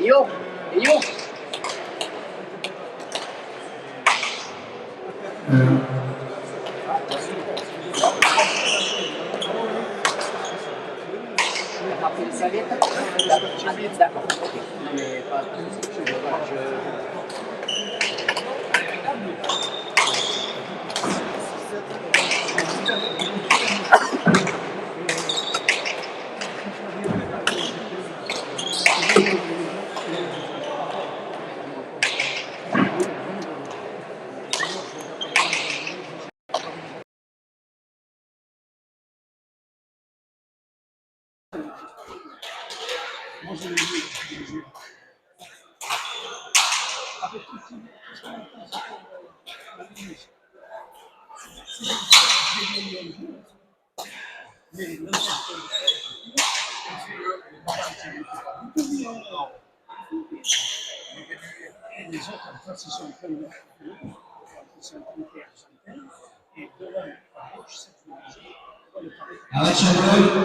Yo, yo. D'accord. Non mais pas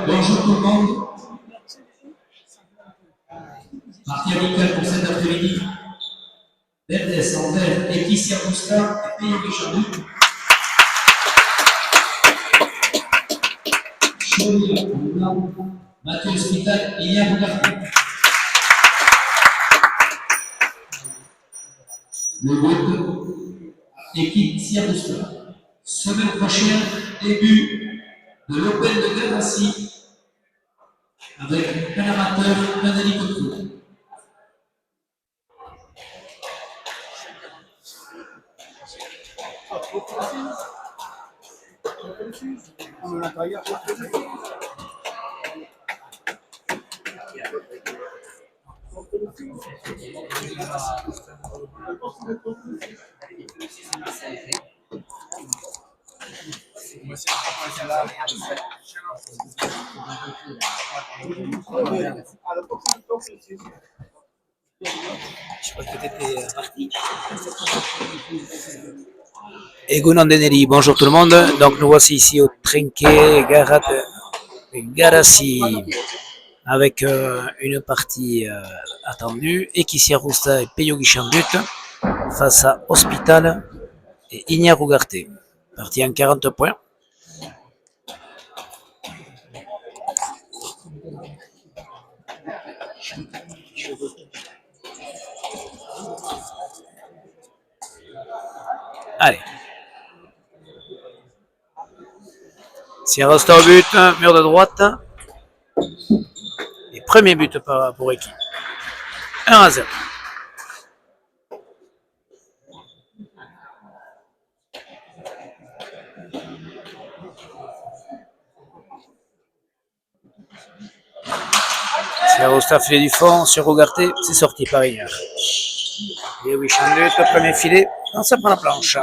Bonjour tout le monde. Partie habituelle pour cet après-midi. Verdes en vert, Laetitia Bousta et Pays Richardou. Chaudier en blanc, Mathieu Hospital et Yann Bougarté. Le vote, équipe Siabousta. Semaine prochaine, début de l'Open de Garassi avec un amateur, un hélicoptère. Je crois que tu étais parti. Egunon Deneri, bonjour tout le monde. Donc nous voici ici au Trinquet Garassi avec une partie attendue. Ekissia Rusta et Peyo Guichandut face à Hospital et Igna Ugarte. Partie en 40 points. Allez. Sierra au but, mur de droite. Et premier but pour équipe. 1-0. Sierra au filet du fond sur Ugarte, c'est sorti par Ignard. Et oui, Chandet, premier filet, non, ça prend la planche.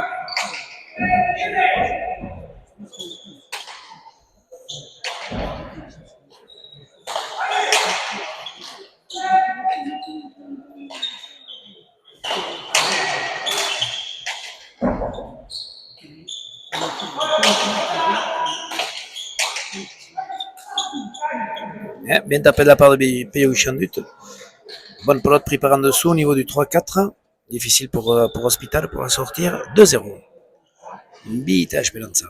Bien tapé de la part de Peyo Chandut. Bonne pelote pris par en dessous au niveau du 3-4. Difficile pour Hospital pour la sortir. 2-0. Bitage Melanza.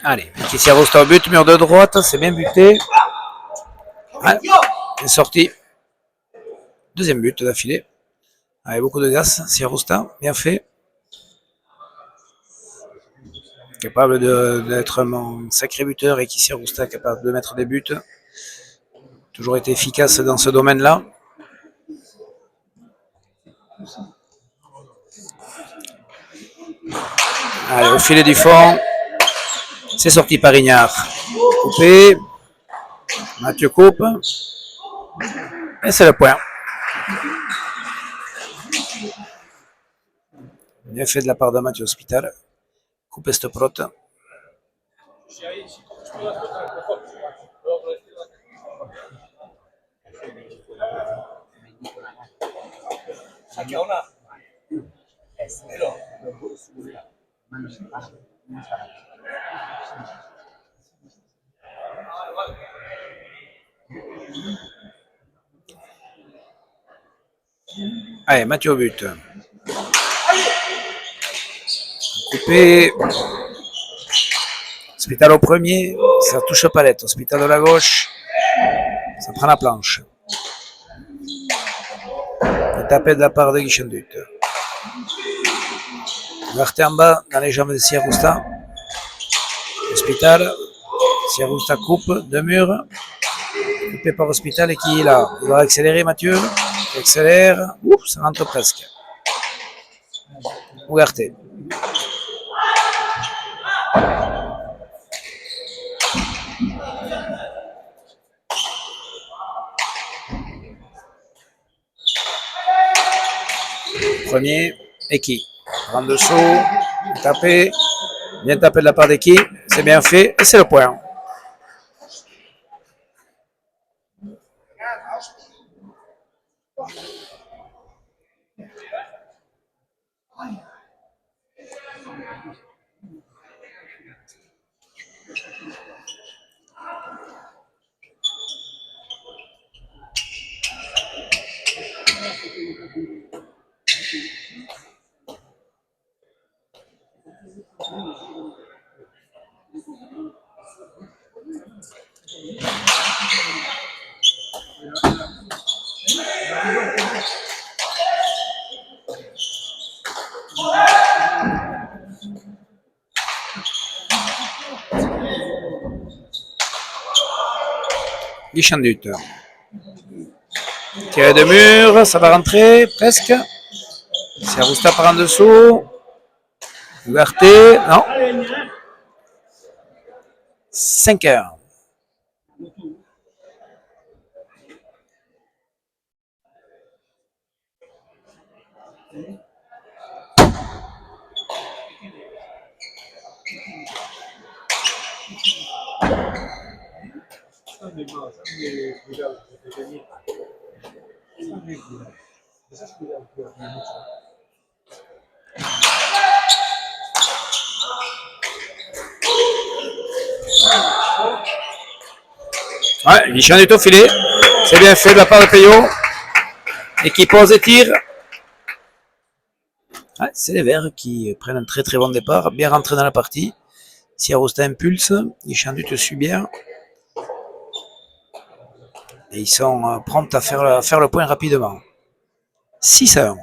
Allez, qui s'y arrose au but, mur de droite, c'est bien buté. Ouais, c'est sorti. Deuxième but d'affilée. Avec beaucoup de gaz, Siarosta, bien fait. Capable d'être mon sacré buteur et qui Siarosta capable de mettre des buts. Toujours été efficace dans ce domaine-là. Allez, au filet du fond. C'est sorti par Ignard. Coupé. Mathieu coupe. Et c'est le point. Bien fait de la part de Mathieu Hospital. Coupe cette prote. Allez, Mathieu au but. Coupé. Hospital au premier, ça touche palette. Hospital de la gauche, ça prend la planche. Tapé de la part de Guichendut. Ouverté en bas dans les jambes de Siarousta. Hospital. Siarousta coupe de mur. Coupé par Hospital et qui est là. Il va accélérer Mathieu. Il accélère. Ouf, ça rentre presque. Ouverté. Premier, Eki. En dessous, tapé. Bien tapé de la part d'Eki. C'est bien fait et c'est le point. Guichendut. Tiré de mur, ça va rentrer presque. Siarousta par en dessous. Ouverté, non. 5 heures. Ouais, Guichon est au filet. C'est bien fait de la part de Payot. Et qui pose et tire. Ouais, c'est les Verts qui prennent un très très bon départ. Bien rentré dans la partie. Siarousta impulse. Guichon te suit bien. Et ils sont prompts à faire le point rapidement. 6-1.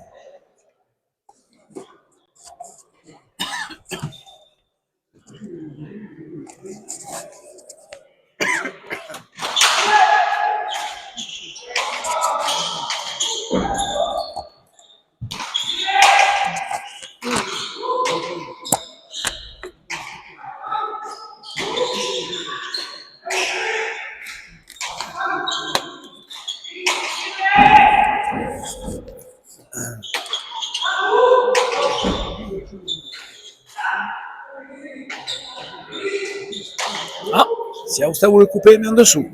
Ah, Siarousta voulait couper, mais en dessous.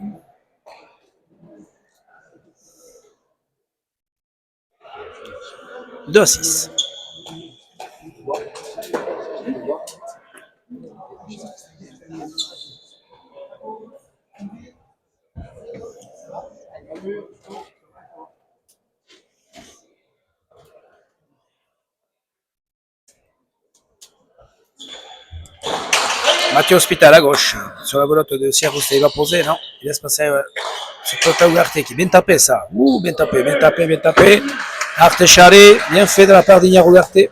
Deux à 6. Mathieu Hospital à gauche. Sur la belote de Siarousta, il va poser, non. Il laisse passer c'est Tota Ugarte qui bien tapé ça. Ouh, bien tapé, bien tapé, bien tapé. Arte Charé, bien fait de la part d'Ignar Ugarte.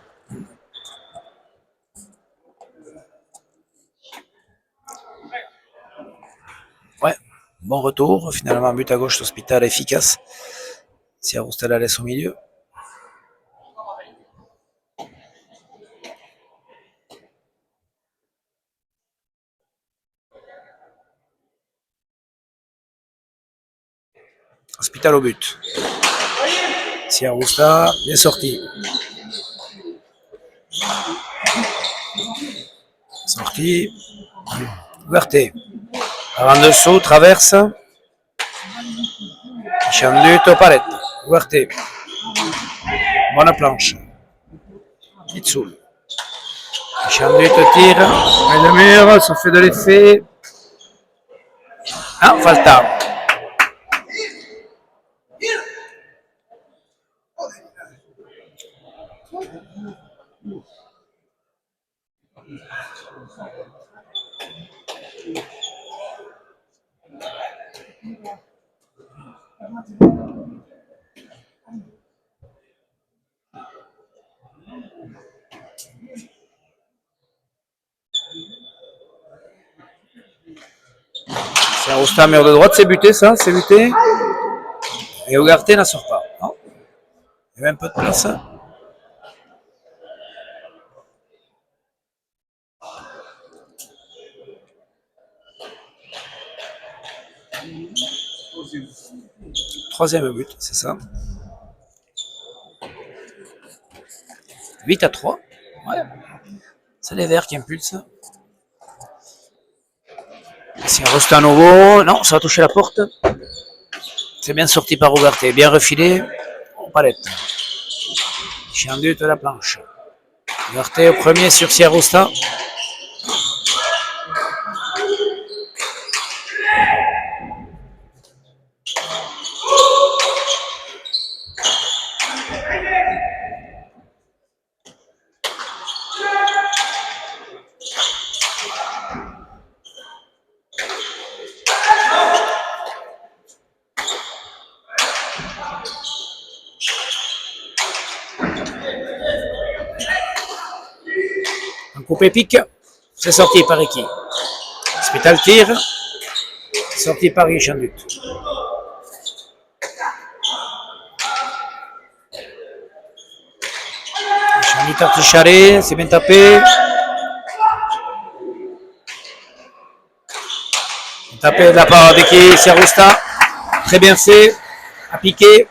Ouais, bon retour. Finalement, but à gauche d'Hospital efficace. Siarousta la laisse au milieu. Hospital au but. Siarousta, bien sorti. Sorti. Ouverté. Par en dessous, traverse. Chanduto, palette. Ouverté. Bonne planche. Itsul. Chanduto tire. Et le mur, ça fait de l'effet. Ah, falta. Siarousta, mur de droite, c'est buté ça, c'est buté. Et Ugarte n'en sort pas. Non. Il y avait un peu de place. Troisième but, c'est ça. 8-3. Ouais. C'est les Verts qui impulsent. Si on reste à nouveau, non, ça a touché la porte. C'est bien sorti par Ugarte, bien refilé. En palette. Chanduto de la planche. Ugarte au premier sur Siarousta. Un coupé pique. C'est sorti par Iki. Hospital tire. Sorti par Guichandut. Guichandut articharé, c'est bien tapé. Tapé de la part d'Iki Siarousta. Très bien fait. À piquer.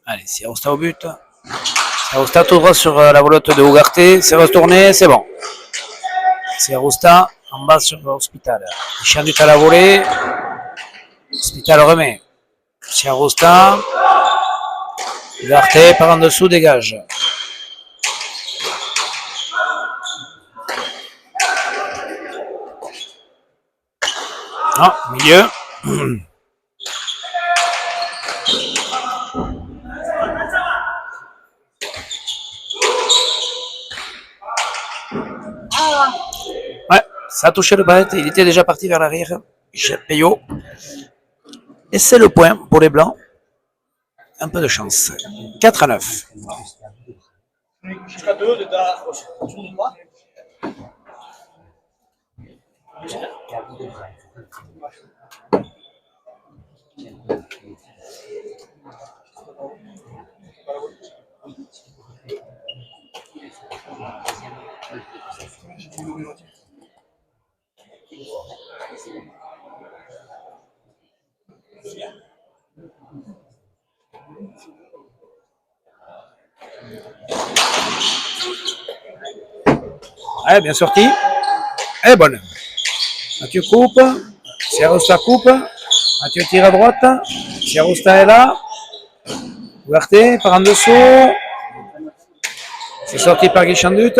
Allez, Siarousta au but. Siarousta tout droit sur la volotte de Ugarte. C'est retourné, c'est bon. Siarousta en bas sur Hospital. Chanduto à la volée. Hospital remet. Siarousta. Ugarte par en dessous, dégage. Non, milieu. Ouais, ça a touché le ballon. Il était déjà parti vers l'arrière. Payot. Et c'est le point pour les Blancs. Un peu de chance. 4-9. Jusqu'à 2 autour de moi. Ouais, bien sorti. Elle est bonne. Mathieu coupe. Siarousta coupe. Mathieu tire à droite. Siarousta est là. Ugarte par en dessous. C'est sorti par Guichandut.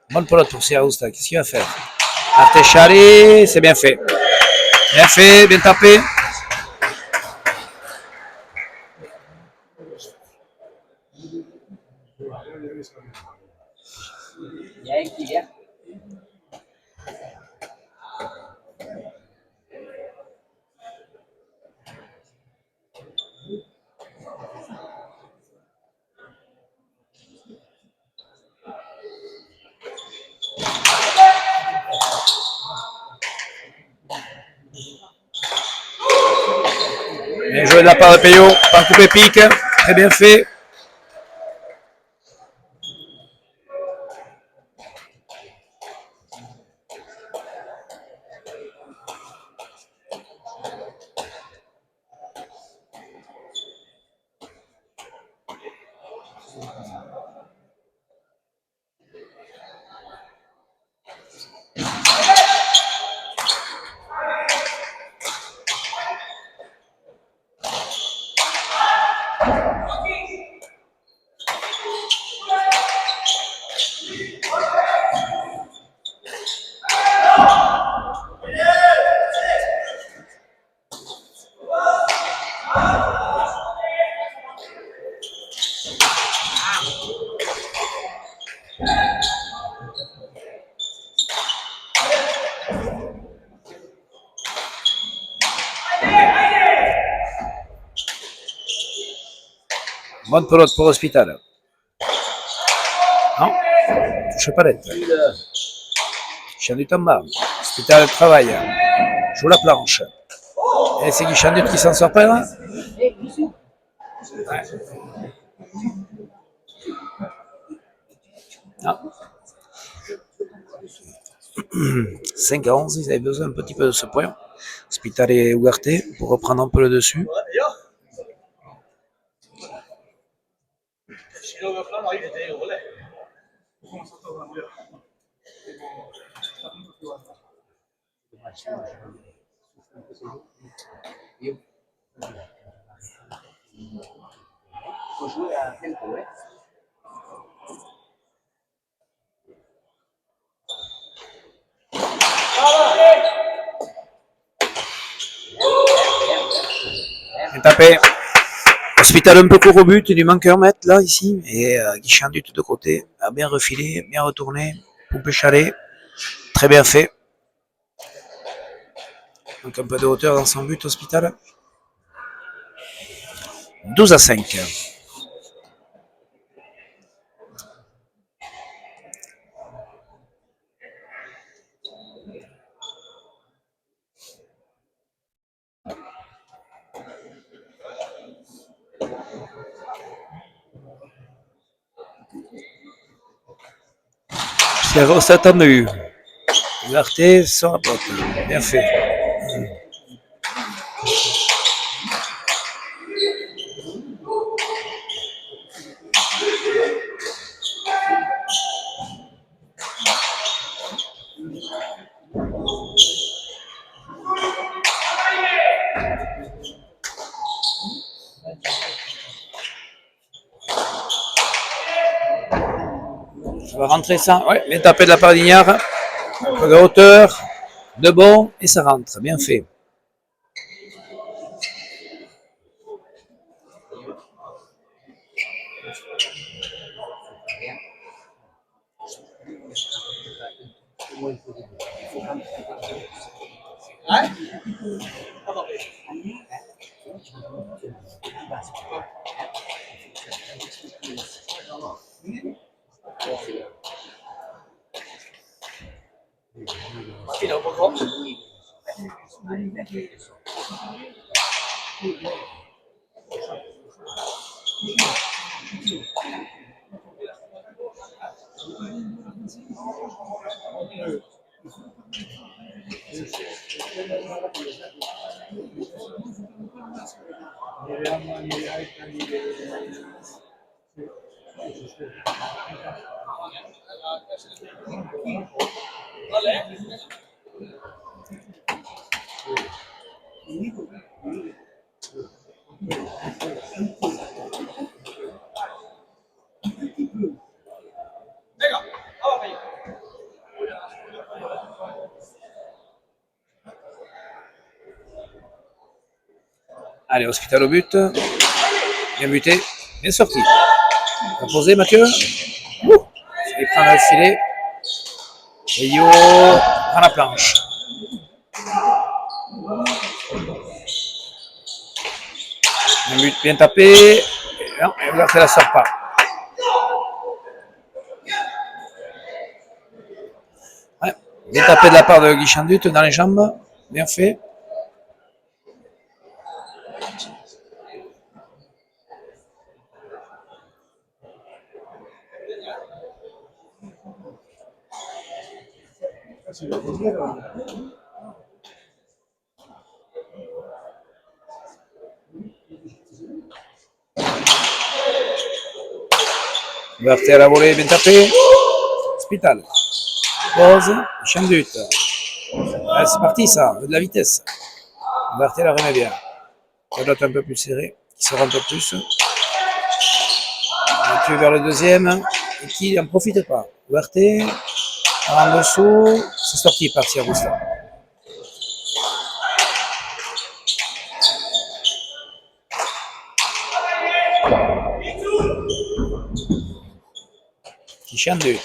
Bonne pelote pour Siarousta. Qu'est-ce qu'il va faire? Artechari, c'est bien fait. Bien fait, bien tapé. Bien joué de la part de Peyo. Pas coupé pique. Très bien fait. Bonne pelote pour Hospital. Non, touche pas l'être. Guichandut du bas. Hospital travaille. Joue la planche. Et c'est Guichandut qui s'en sort pas là. Ouais. Ah. 5 à 11, ils avaient besoin un petit peu de ce point. Hospital et Ugarte pour reprendre un peu le dessus. Bien tapé. Hospital un peu court au but, il lui manque un mètre là ici. Et Guichandut de côté a bien refilé, bien retourné. Poupé Chalet, très bien fait. Donc un peu de hauteur dans son but, Hospital. 12 à 5. C'est attendu. Ugarte sur la porte. Bien fait. Ça va rentrer ça. Ouais, bien tapé de la part d'Ignard. Un peu de hauteur, de bon, et ça rentre. Bien fait. Allez, Hospital au but. Bien buté. Bien sorti. Composé, Mathieu. Il prend le filet. Et Yo prend la planche. Un but bien tapé. Non, et regarde, ça ne la sort pas. Ouais, bien tapé de la part de Guy Chandut dans les jambes. Bien fait. Berthe à la volée, bien tapé. Hospital. Pause. Chandut. Ouais, c'est parti ça, de la vitesse. Berthe la remet bien. Ça doit être un peu plus serré. Qui sort un peu plus. Mathieu vers le deuxième. Et qui n'en profite pas. Berthe. En dessous. C'est sorti par Siarousta. Qui Chandut.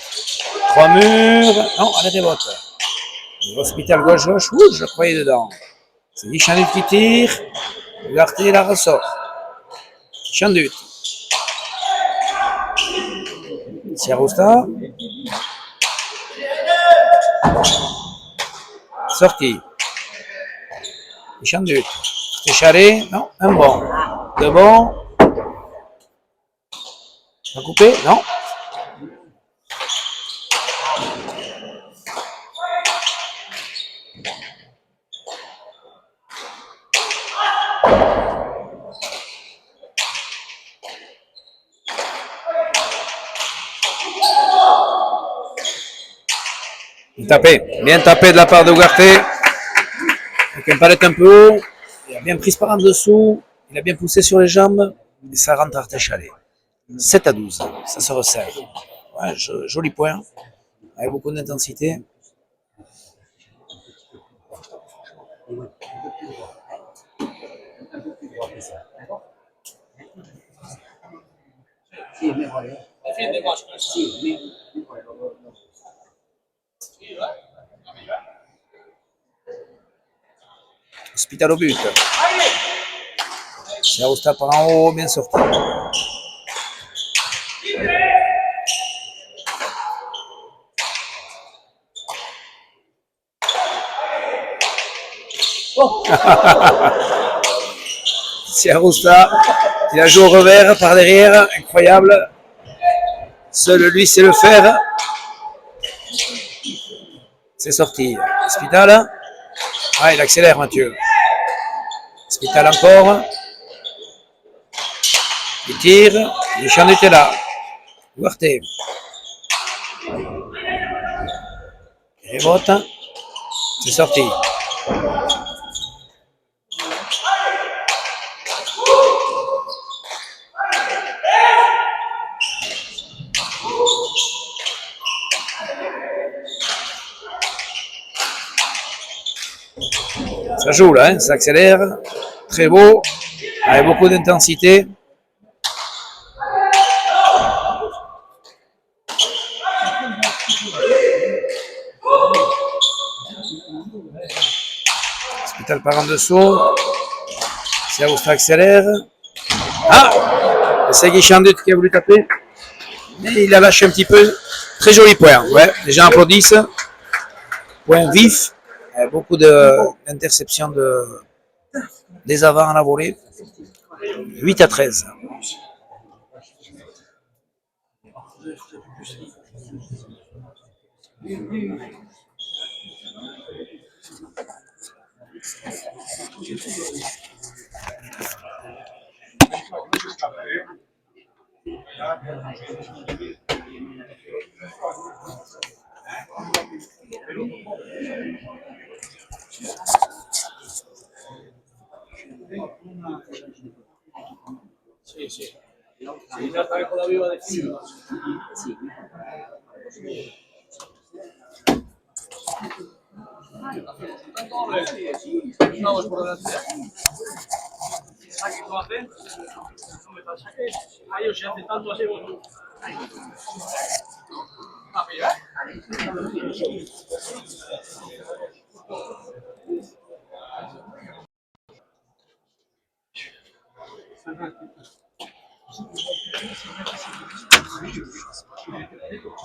3 murs. Non, elle rebote. L'Hospital gauche, je croyais dedans. C'est Guichandut qui tire. Berthe la ressort. Chandut. Siarousta. Sorti. Chandut. C'est Chalet. Non, un bon. Deux bons. On va couper. Non. Bien tapé de la part de Ugarte. Avec un palette un peu haut. Il a bien pris par en dessous. Il a bien poussé sur les jambes. Et ça rentre à Chalet. 7-12. Ça se resserre. Ouais, joli point. Avec beaucoup d'intensité. Hospital au but. Siarousta par en haut, bien sorti. Siarousta, il a joué au revers par derrière, incroyable. Seul lui sait le faire. C'est sorti. Hospital. Ah, il accélère, Mathieu. Hospital encore. Il tire. Le champ était là. Duarte. Il vote. C'est sorti. Ça joue là, hein, ça accélère. Très beau. Avec beaucoup d'intensité. Hospital par en dessous. Siarousta accélère. Ah! C'est Guy Chandut qui a voulu taper. Mais il a lâché un petit peu. Très joli point. Ouais, les gens applaudissent. Point vif. Beaucoup d'interceptions des avants à la volée. 8-13. Sì, sì. Devi trattare con la viva del film. No, es por delante. saque que tú haces, no me está el saque. Ay, yo si hace tanto así, bueno. ¿La pillo,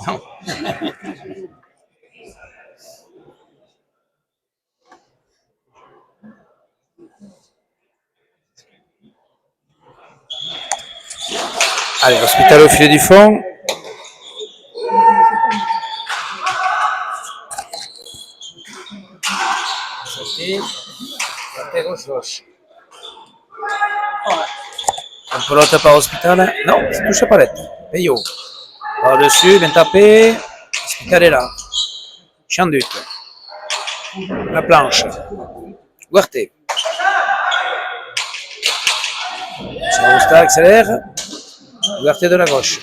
Non. Allez, Hospital au filet du fond. Gauche. Un pelote par Hospital. Non, ça touche pas l'être. Peyo. Par-dessus, bien tapé. Hospital est là. Chandut. La planche. Guarté. Sarousta accélère. Guarté de la gauche.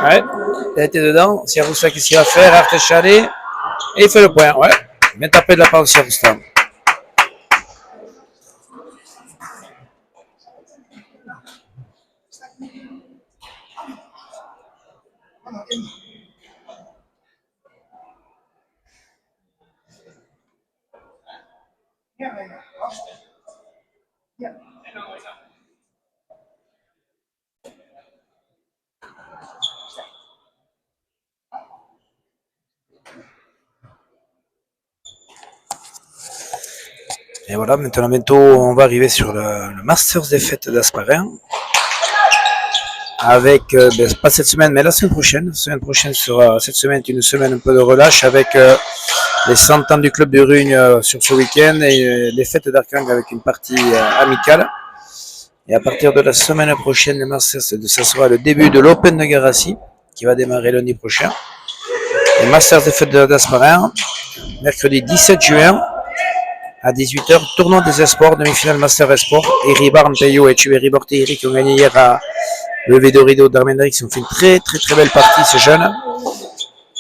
Ouais, il a été dedans. Sarousta qu'est-ce qu'il va faire? Arte Chalet. Et il fait le point. Ouais. Bien tapé de la part de Sarousta. Et voilà, maintenant bientôt on va arriver sur le Masters des fêtes d'Asparin. Avec, pas cette semaine, mais la semaine prochaine. La semaine prochaine sera, cette semaine est une semaine un peu de relâche avec les 100 ans du club de Rugne sur ce week-end et les fêtes d'Arcang avec une partie amicale. Et à partir de la semaine prochaine, le Masters, ça sera le début de l'Open de Garassi qui va démarrer lundi prochain. Les Masters des fêtes d'Asparin, mercredi 17 juin. À 18h, tournoi des esports, demi-finale Master Esport. Eri Barn, Peyo et Tchuberi Borteri qui ont gagné hier à Levé de Rideau d'Armendrick, qui ont fait une très belle partie, ces jeunes.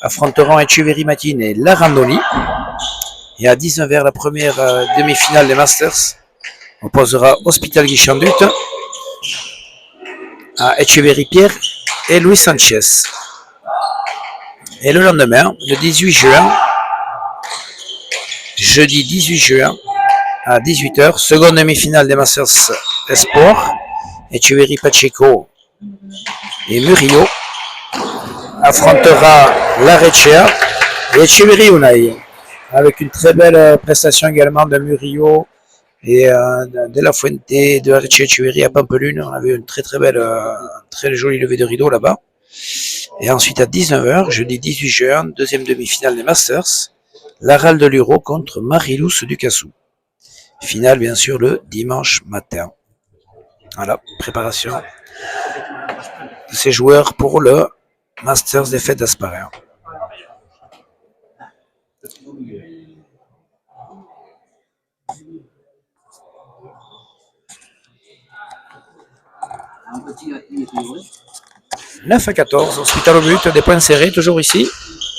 Affronteront Etcheverry Matine et la Randoni. Et à 19h, la première demi-finale des Masters opposera Hospital Guichandut à Etcheverry Pierre et Louis Sanchez. Et le lendemain, le 18 juin, jeudi 18 juin à 18h, seconde demi-finale des Masters Esport, Etcheverry Pacheco et Murillo affrontera Larechea et Etcheverry Unai, avec une très belle prestation également de Murillo et de La Fuente, de Larechea Etcheverry à Pampelune. On avait une très belle, très jolie levée de rideau là-bas. Et ensuite à 19h, jeudi 18 juin, deuxième demi-finale des Masters, Laral de Luro contre Marilous Ducassou. Finale bien sûr le dimanche matin. Voilà, préparation de ces joueurs pour le Masters des fêtes d'Asparin. « 9-14, Hospital au but, des points serrés, toujours ici,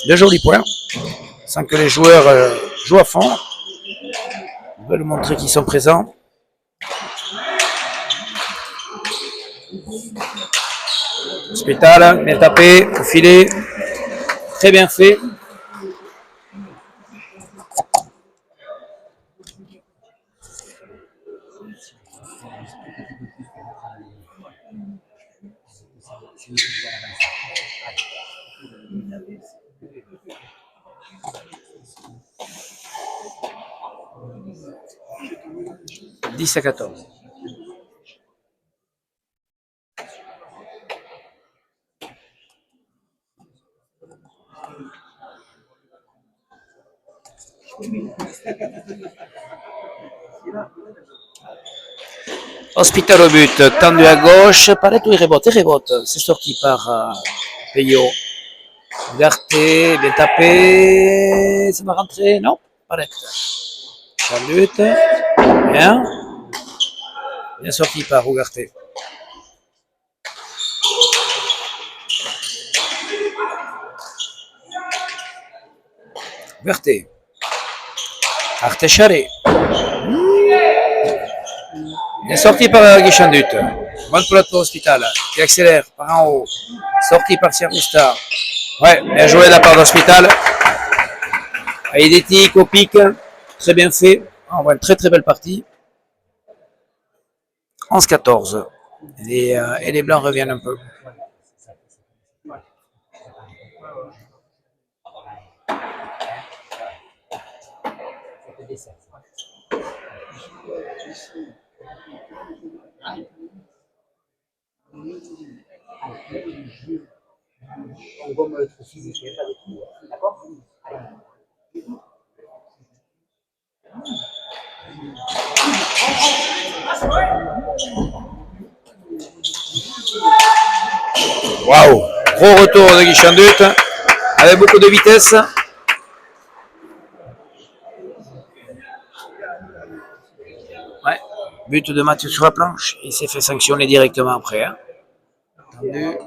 de jolis points, sans que les joueurs jouent à fond. On va leur montrer qu'ils sont présents. Hospital, bien tapé, au filet, très bien fait. « 10-14. Hospital au but, tendu à gauche, Pareto il rebote, c'est sorti par Peyo. Garté, bien tapé, ça va rentrer, non, Pareto. Chanlut, bien sorti par Ougarté. Ougarté. Artecharé. Bien sorti par Guichandut. Bonne pelote pour Hospital. Qui accélère par en haut. Sorti par Sierrusta. Ouais, bien joué de la part d'Hospital. Aïdétique au pic. Très bien fait. On voit une très très belle partie. 11-14. Et les Blancs reviennent un peu. On va me être physique, pas de tout. D'accord? Waouh! Gros retour de Guichandut. Avec beaucoup de vitesse. Ouais. But de Mathieu sur la planche. Il s'est fait sanctionner directement après. Hein. Attendu.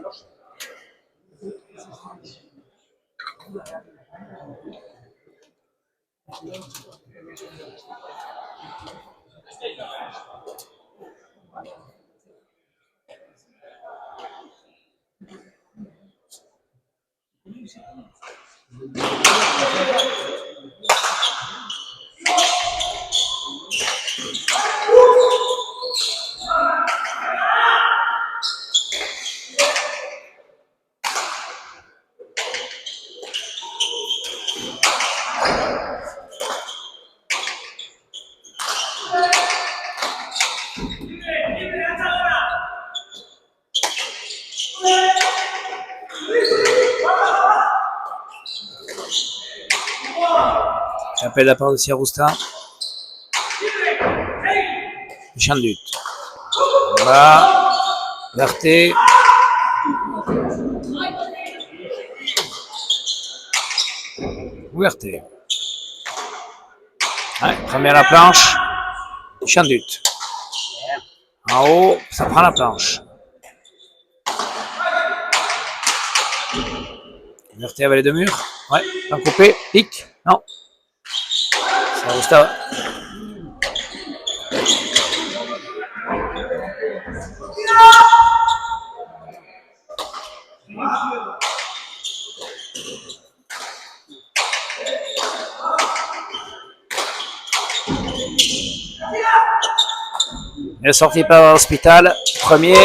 Appel de la part de Sierrusta. Guichandut. Là. Larté. Ouverté. Ouais, première la planche. Guichandut. En haut, ça prend la planche. Ouverté avec les deux murs. Ouais, pas coupé. Pique. Non. Sierrusta. Il est sorti par Hospital. Premier.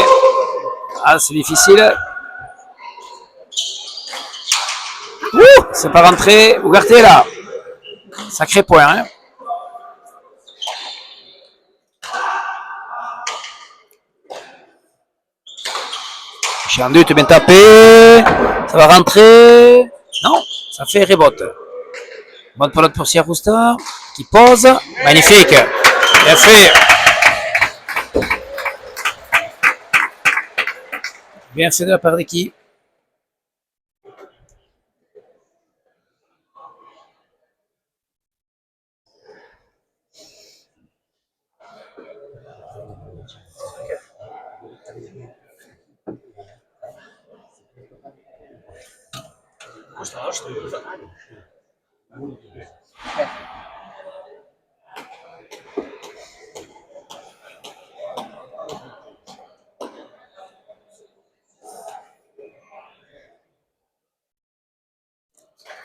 Ah, c'est difficile. C'est pas rentré. Ouverté là. Sacré point. Hein. Guichandut bien tapé. Ça va rentrer. Non, ça fait rebote. Bonne pelote pour Sierrusta qui pose. Magnifique. Bien fait. Bien fait de la part de qui?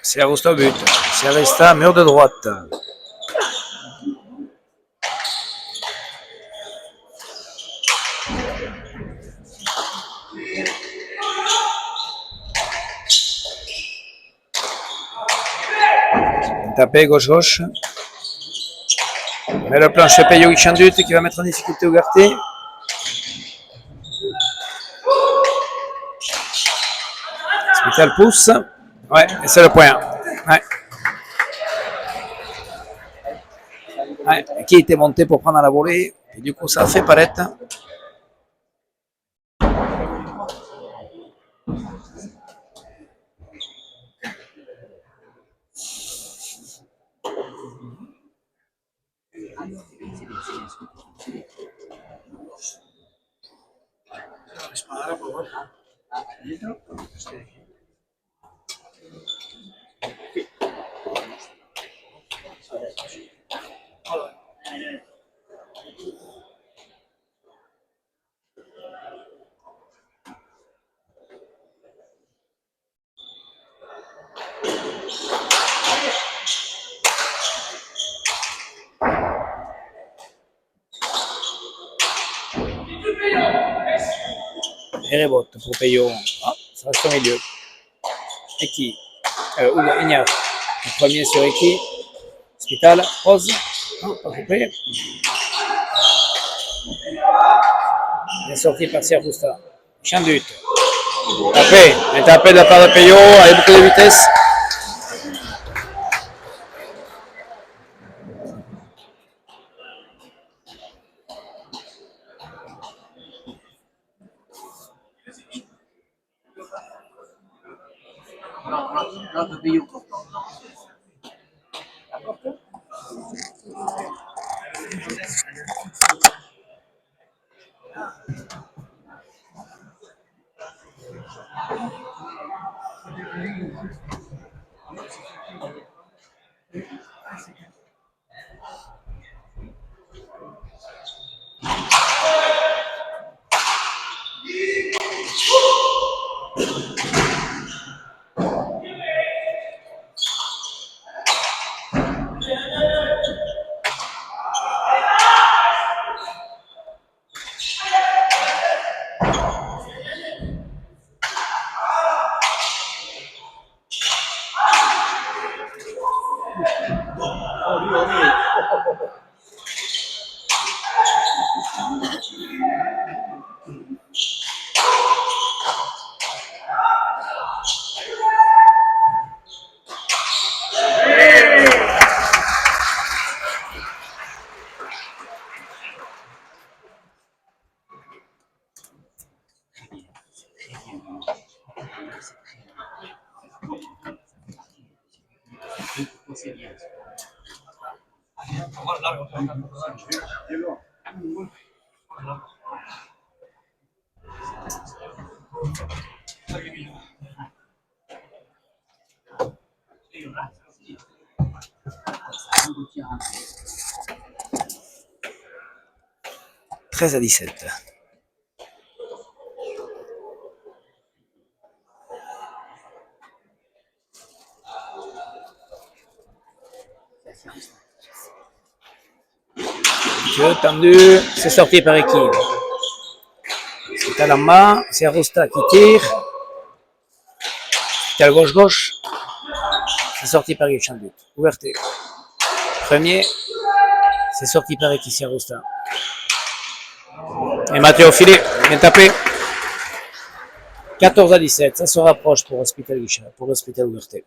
Sierrusta au but. Sierrusta, mur de droite. Tapé gauche-gauche. Mais le planche paye au Guichandut qui va mettre en difficulté Ougarté. Hospital pousse. Ouais, et c'est le point. Ouais. Ouais, qui était monté pour prendre la volée. Et du coup, ça a fait palette. et rebote pour Peyo. Ah, ça reste au milieu. Eki. Ignare. Le premier sur Eki. Hospital, pose. Non, pas coupé. Bien sorti par Siarousta. Chambut. Tapé. Un tapé de la part de Peyo avec beaucoup de vitesse. L'autre Payot. C'est bien. « 13-17. Jeu tendu, c'est sorti par Eki. C'est à la main, c'est Arosta qui tire. C'est à gauche-gauche. C'est sorti par Chambut. Ouverté. Premier, c'est sorti par Eki, c'est Arosta. Et Mathieu au filet, bien tapé. 14-17, ça se rapproche pour Hospital Guichet, pour Hospital Ouverté.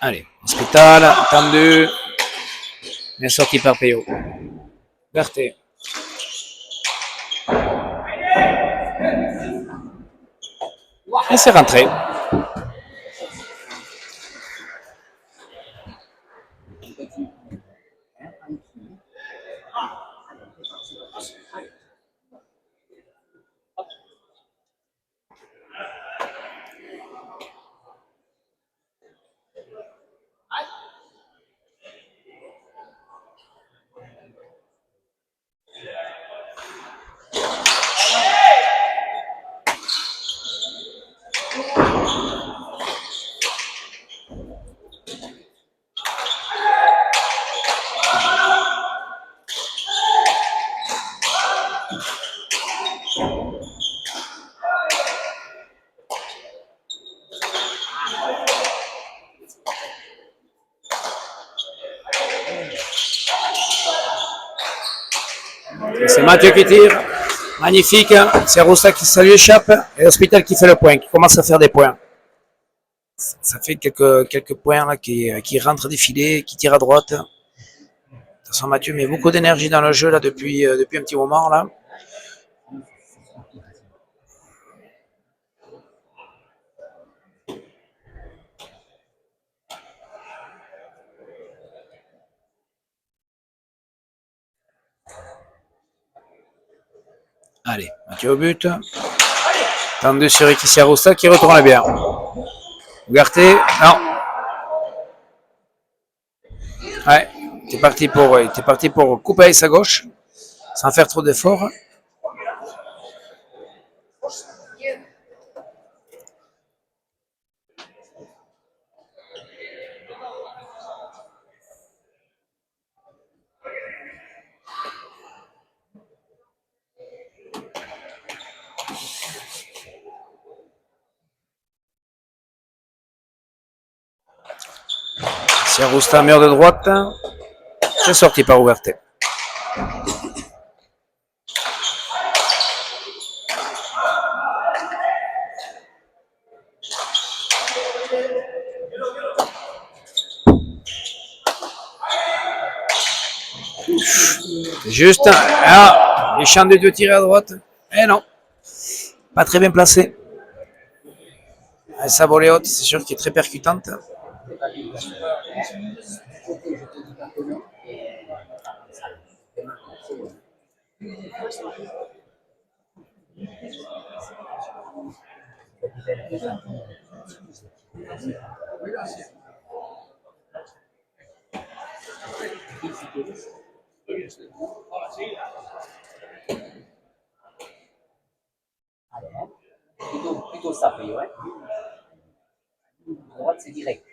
Allez, Hospital, tendu, bien sorti par Peyo. Berthet. Et c'est rentré. C'est Mathieu qui tire. Magnifique. C'est Rousta qui ça lui échappe. Et Hospital qui fait le point, qui commence à faire des points. Ça fait quelques points là, qui rentrent des filets, qui tire à droite. De toute façon, Mathieu met beaucoup d'énergie dans le jeu là depuis un petit moment là. Allez, Mathieu au but. Tendu sur Ikissia Rusta qui retourne bien. Ugarte, non. Ouais, il était parti pour couper avec sa gauche, sans faire trop d'efforts. Rusta, mur de droite. C'est sorti par Ugarte. Juste, ah, les champs de deux tirés à droite. Eh non, pas très bien placé. Sa volée haute, c'est sûr qu'il est très percutante. Plutôt ça, ouais. À droite, c'est direct.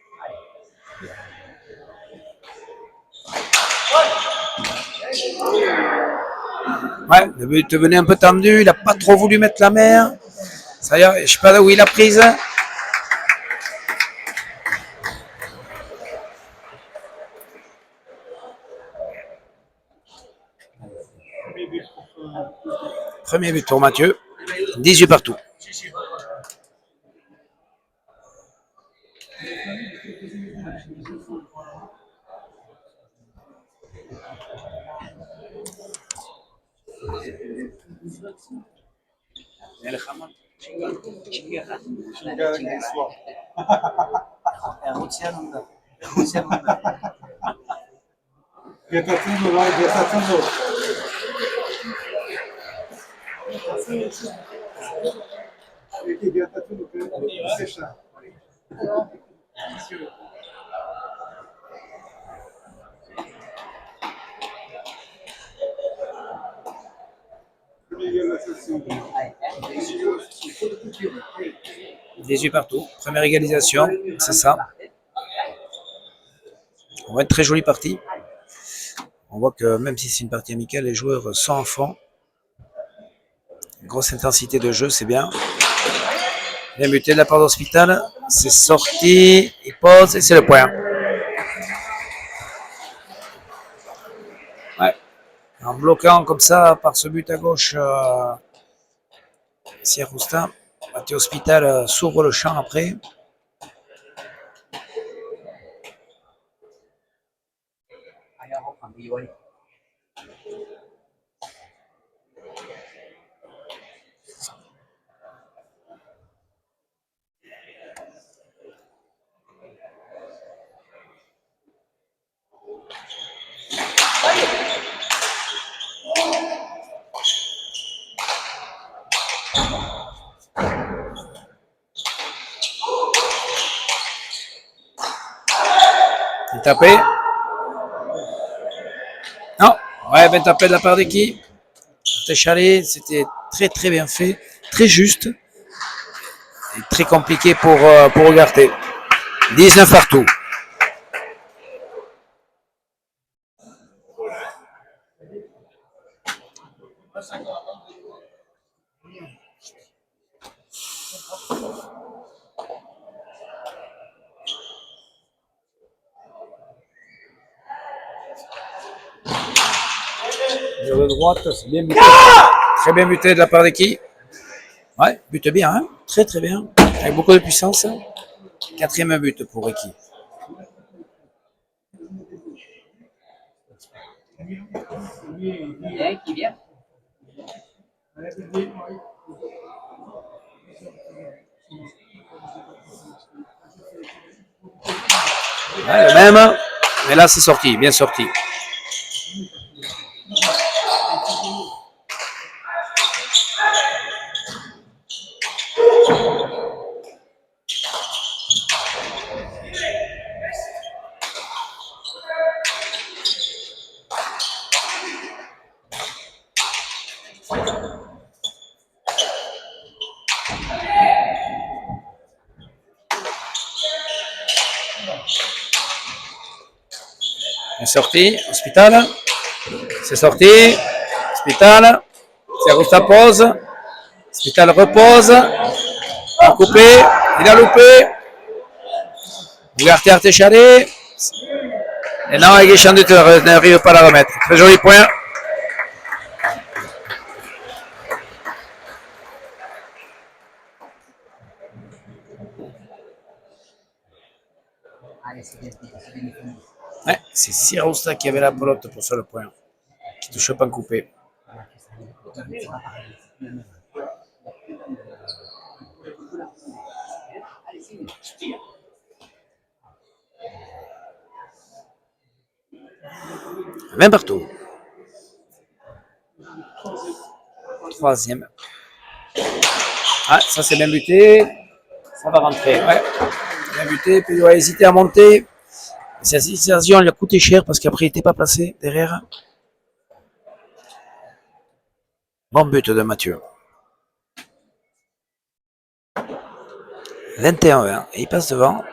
Ouais, le but venait un peu tendu, il n'a pas trop voulu mettre la mer. Ça y est, je sais pas où il a prise. Premier but pour Mathieu, 18 partout. « 18 partout, première égalisation, c'est ça. On voit une très jolie partie. On voit que même si c'est une partie amicale, les joueurs sont en fond. Grosse intensité de jeu, c'est bien. Bien buté de la part d'Hospital. C'est sorti, il pose et c'est le point. Ouais. En bloquant comme ça par ce but à gauche, Siarousta, Mathieu Hospital s'ouvre le champ après. Il tapé. Non, ouais, ben tapé de la part de qui? Téchalé, c'était très très bien fait, très juste et très compliqué pour regarder. 19 partout. Sur de droite, c'est bien buté. Très bien buté de la part de qui? Ouais, bute bien, hein, très très bien, avec beaucoup de puissance. 4e but pour Eki. Qui vient? Ouais, le même, mais là c'est sorti, bien sorti. C'est sorti. Hospital. C'est sorti. Hospital. Siarousta pose. Hospital repose. A coupé. Il a loupé. Ugarte Artechare. Et non, Guichandut n'arrive pas à la remettre. Très joli point. Ouais, c'est Siarousta qui avait la pelote pour ça le point. Qui touche pas en coupé. Même partout. Troisième. Ah, ça c'est bien buté. Ça va rentrer. Ouais. Bien buté. Puis il a hésité à monter. Cette situation lui a coûté cher parce qu'après il n'était pas placé derrière. Bon but de Mathieu. 21-20. Et il passe devant.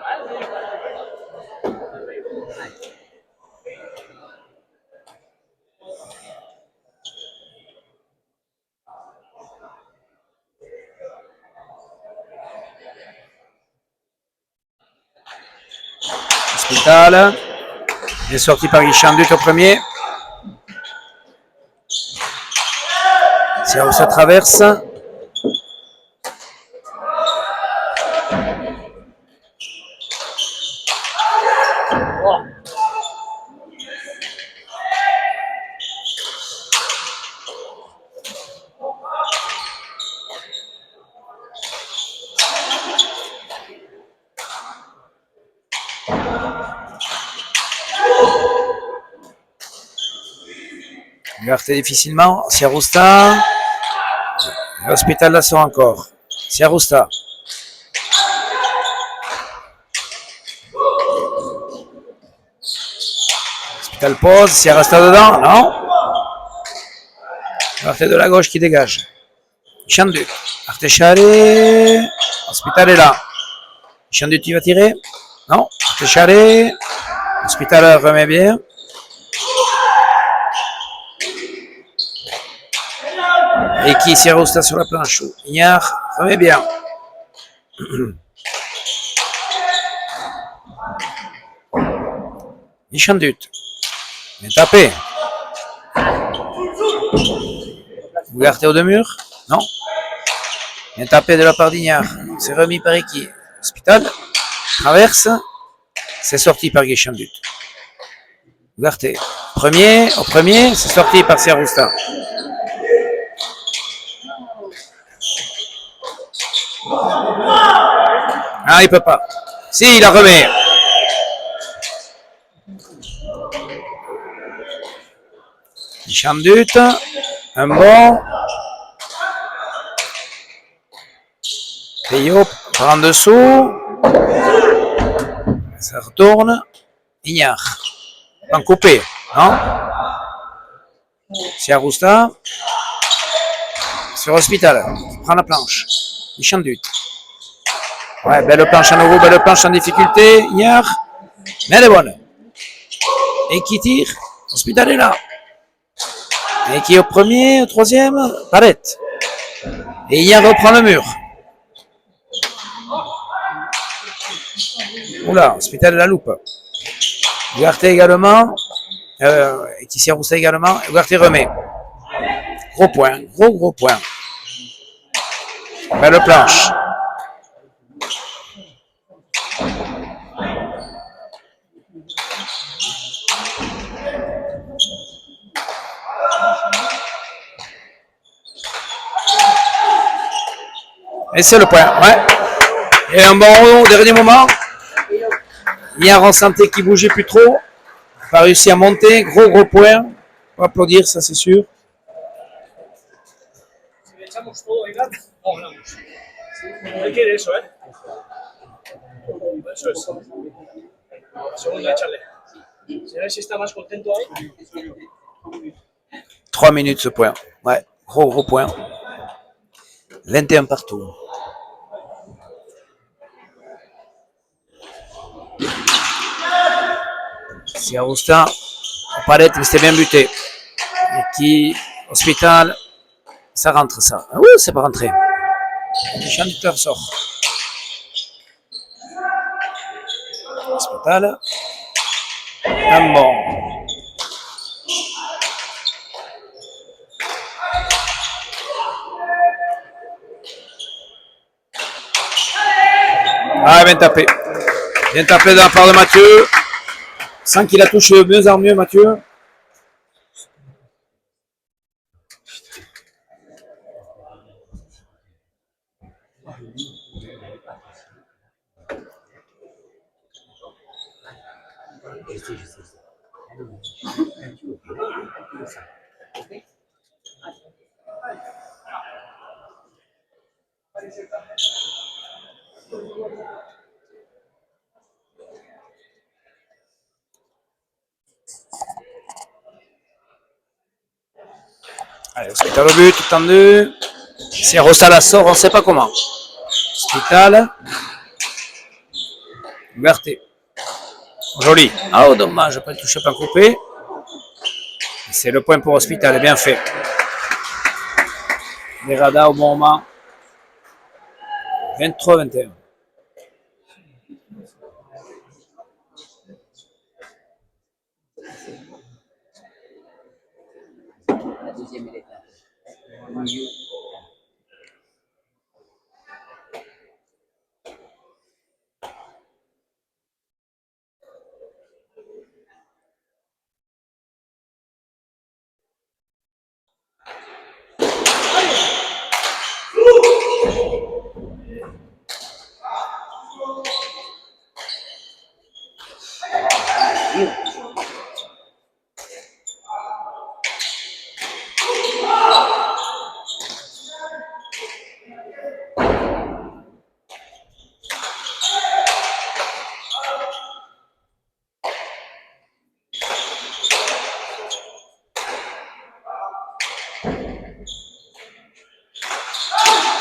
Hospital. Il est sorti par Guichandut au premier. Ça traverse. Ugarte difficilement. Siarousta. L'Hospital la sort encore. Siarousta. Hospital pose. Siarousta dedans. Non. Ugarte de la gauche qui dégage. Guichandut. Artechare. Hospital est là. Guichandut il va tirer. Non. Artechare. Hospital remet bien. Et qui Siarousta sur la planche. Ignard remet bien. Guichandut. Bien tapé. Ugarte au deux murs. Non. Bien tapé de la part d'Ignard. C'est remis par Eki. Hospital. Traverse. C'est sorti par Guichandut. Ugarte. Au premier. C'est sorti par Siarousta. Ah, il peut pas. Si, il la remet. Guichandut. Un bon. Peyo prend en dessous. Ça retourne. Ignard. En coupé. Non. Siarousta. Sur Hospital. Prend la planche. Guichandut. Ouais, belle planche à nouveau, belle planche en difficulté. Ignard. Mais elle est bonne. Et qui tire. Hospital est là. Et qui est au premier, au troisième. Palette. Et Ignard reprend le mur. Oula, Hospital la loupe. Ugarte également. Et qui Siarousta également. Ugarte remet. Gros point. Gros point. Belle planche. Et c'est le point, ouais. Et un bon haut au dernier moment. Hier, on sentait qu'il bougeait plus trop. Pas réussi à monter. Gros point. On va applaudir, ça c'est sûr. Si le echamos todo y tal, no ganamos. Hay que ir eso, ¿eh? Eso es. Segundo, échale. Si a ver si está más contento ahí. 3 minutes ce point. Ouais, gros point. 21 partout. Siarousta palette, mais c'était bien buté. Et qui, Hospital, ça rentre ça. Ah oui, c'est pas rentré. Le chanteur sort. Hospital. Un bon. Ah, bien tapé. Bien tapé de la part de Mathieu. Sans qu'il a touché de mieux en mieux, Mathieu. Allez, Hospital au but, tendu. Si Rosta la sort, on ne sait pas comment. Hospital. Ouverté. Joli. Ah, oh, dommage, pas touché, pas coupé. C'est le point pour Hospital, bien fait. Derrada au bon moment. 23-21. La deuxième, elle est là. Au milieu.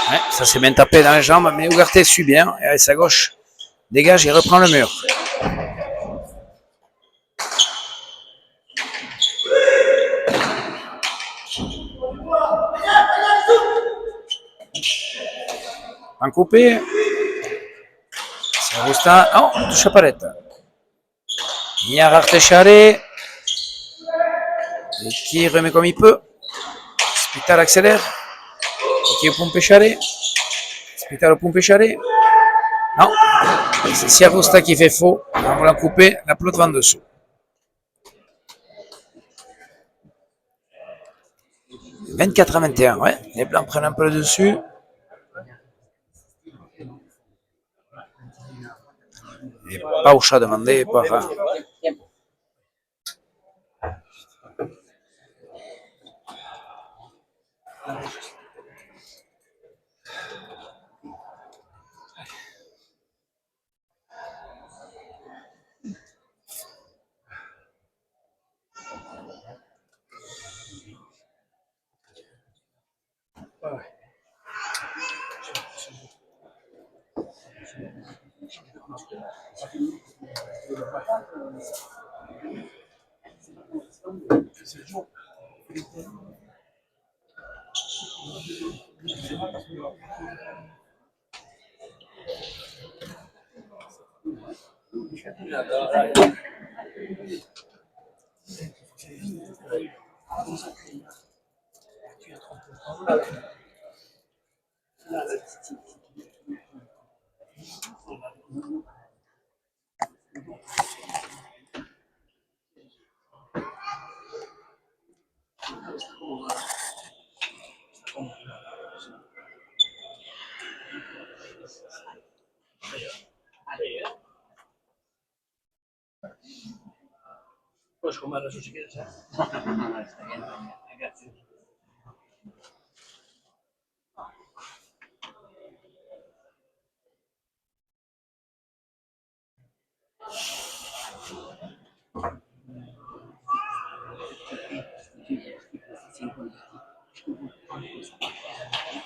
Ouais, ça s'est bien tapé dans les jambes, mais Ougarté suit bien. Et avec sa gauche, dégage et reprend le mur. En coupé. C'est Rosta. Oh, touche à palette. Il y a Rartecharé. Et qui remet comme il peut. Hospital accélère. Et qui est pompé Charé. Hospital au pompé Charé. Non. C'est Siarosta qui fait faux. On va la couper. La pelote va en dessous. 24-21. Ouais. Les blancs prennent un peu le dessus. Et Paucha demandé par. Puedes comer eso si quieres, ¿eh? Está bien, gracias.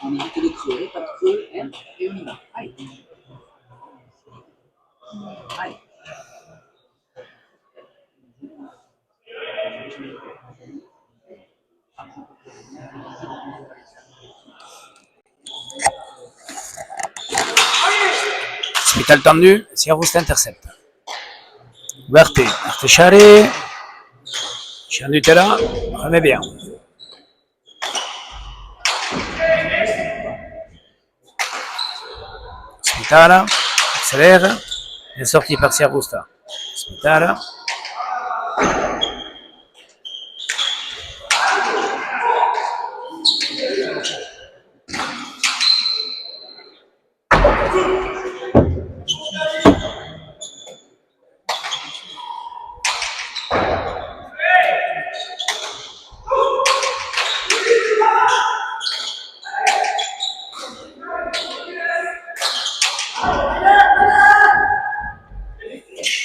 On évite les creux, pas de creux, hein, et on y va. Allez. Allez. Hospital tendu, Siarousta intercepte. Ouverté, Artechare. Giandut est là, remet bien. Hospital, accélère. Bien sorti par Siarousta. Hospital.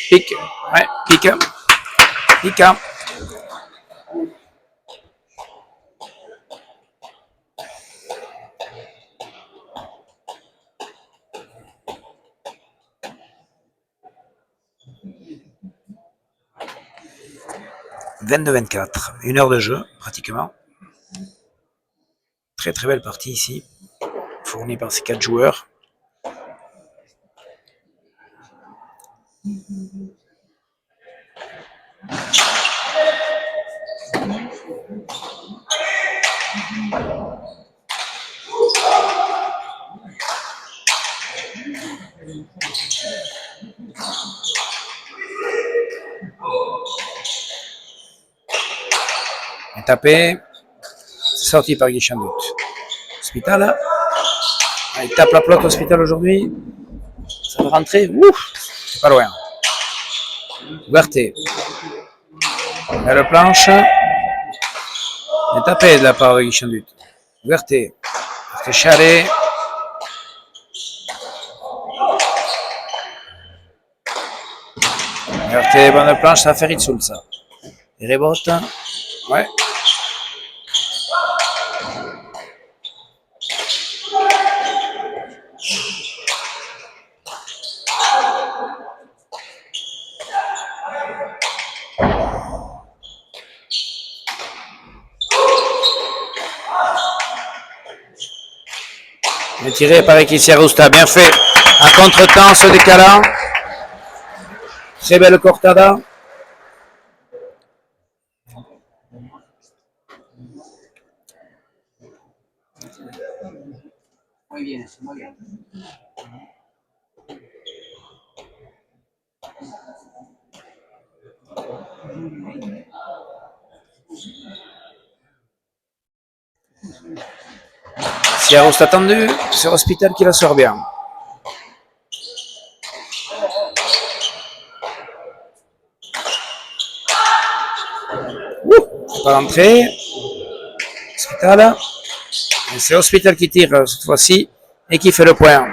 Pique, ouais, pique. Pique. 22-24, 1 heure de jeu, pratiquement. Très très belle partie ici, fournie par ces 4 joueurs. Tapé, sorti par Guy Chandout. Hospital, il tape la pelote Hospital aujourd'hui. Ça va rentrer, ouf, c'est pas loin. Ouverté. Belle planche. Il est tapé de la part de Guy Chandout. Ouverté. Artechare. Ouverté, bonne planche, ça fait Ritsoul ça. Il rebote. Ouais. Bien tiré par Equicia-Rusta, bien fait. Un contre-temps se décalant. Très belle cortada. Muy bien, muy bien. Siarousta tendu, c'est Hospital qui la sort bien. Pas l'entrée. Hospital. C'est Hospital qui tire cette fois-ci et qui fait le point.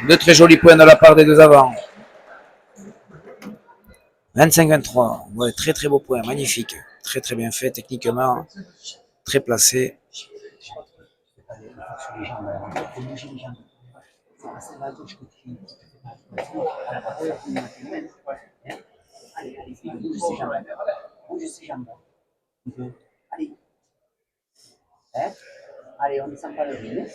Deux très jolis points de la part des deux avants. 25-23. Ouais, très très beau point, magnifique. Très très bien fait techniquement. Très placé. Allez, bouge ses jambes. Bouge ses jambes. Allez. Allez, on ne descend pas le vide.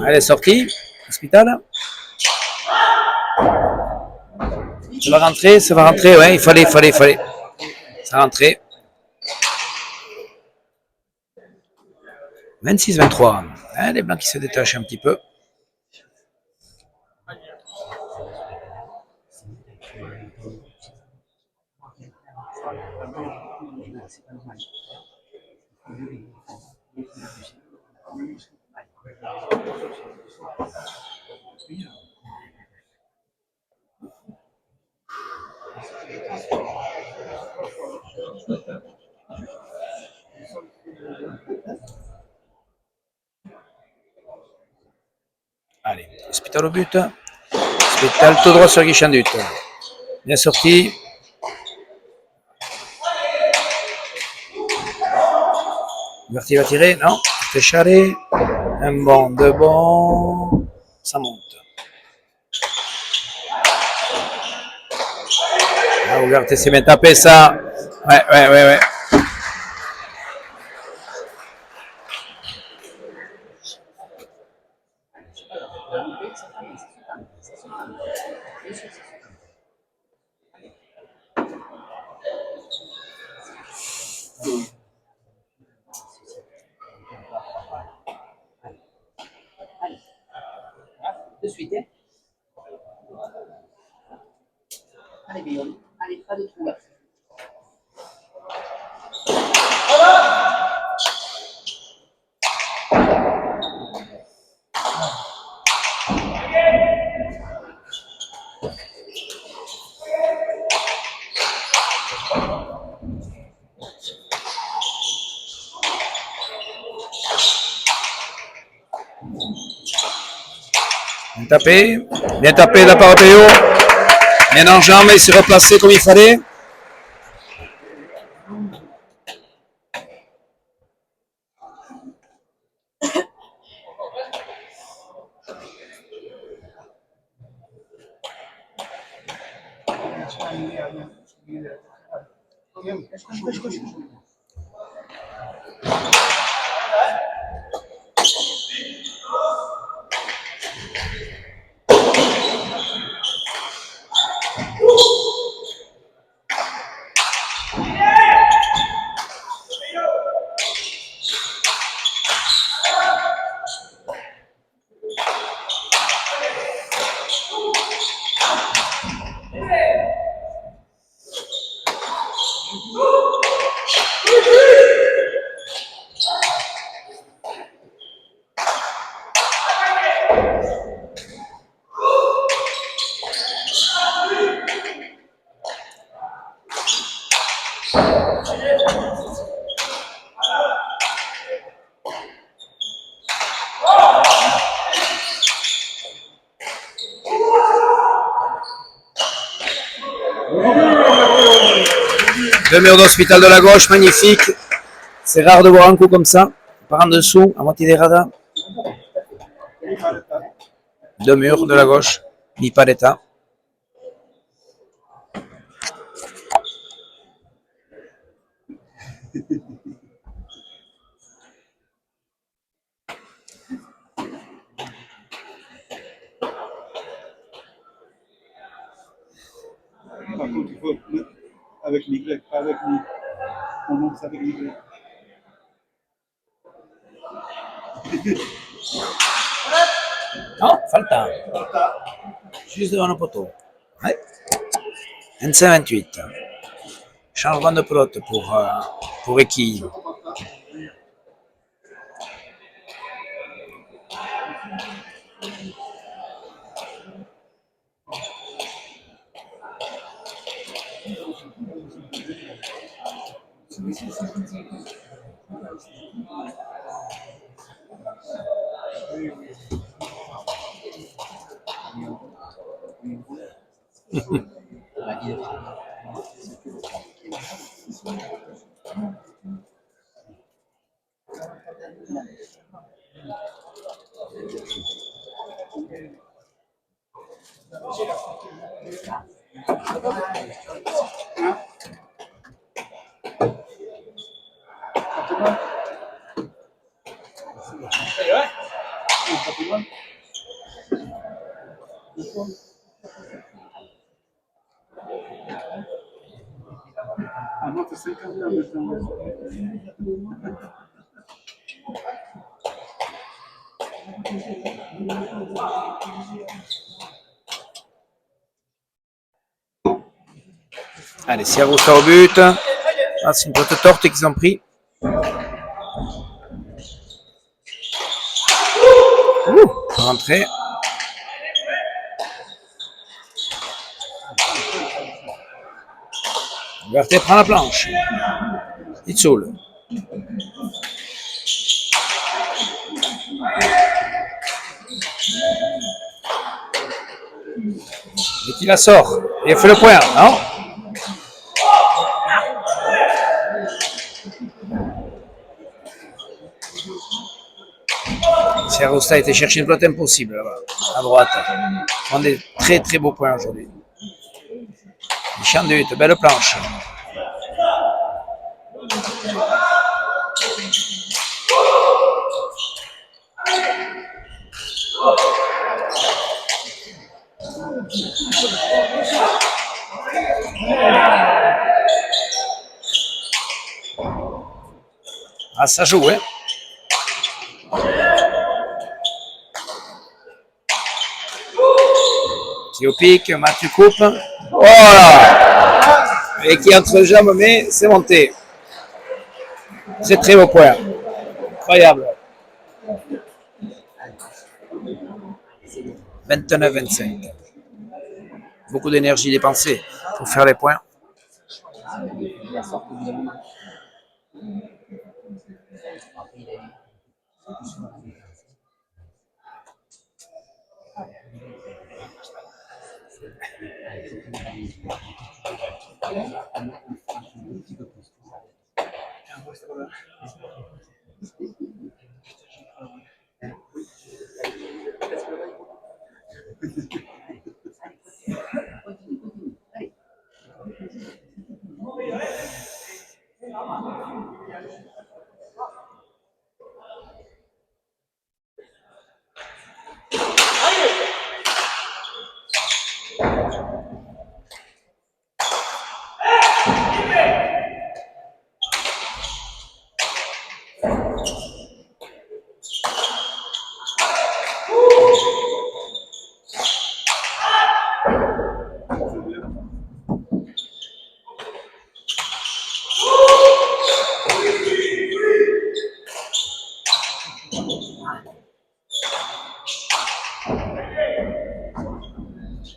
Elle est sortie. Hospital. Ça va rentrer, ouais, il fallait. Ça va rentrer. 26-23. Hein, les blancs qui se détachent un petit peu. Allez, Hospital au but. Hospital tout droit sur Guy Chandout. Bien sorti. Berti va tirer, non. Técharé. Un bon, deux bons. Ça monte. Ah, Ugarte s'est bien tapé ça. Ouais. De suite, hein. Allez, Guillaume. Allez, pas de trou là. Bien tapé de la part de Théo. Bien en jambe, il s'est replacé comme il fallait. Deux murs d'hospital de la gauche, magnifique. C'est rare de voir un coup comme ça. Par en dessous, à moitié des radars. Deux murs de la gauche, mi paletta. Par contre, il faut mettre avec l'Y, pas avec l'I. On monte ça avec l'Y. Non, falta. Juste devant le poteau. Ouais. 25-28. Changement de pelote pour Eki. Ah non, c'est 50 là maintenant. Allez, Siarousta au but. Ah, c'est une petite torte qu'ils ont pris. Rentrée. Ugarte prend la planche. Itsoul. Et qui la sort. Et il fait le point, non? Serrosta a été chercher une pelote impossible là-bas, à droite. On a des très très beaux points aujourd'hui. Chandut, belle planche. Ah, ça joue, hein. Qui au pic, Mathieu coupe. Voilà. Et qui entre jambes, mais c'est monté. C'est très beau point. Incroyable. 29-25. Beaucoup d'énergie dépensée pour faire les points.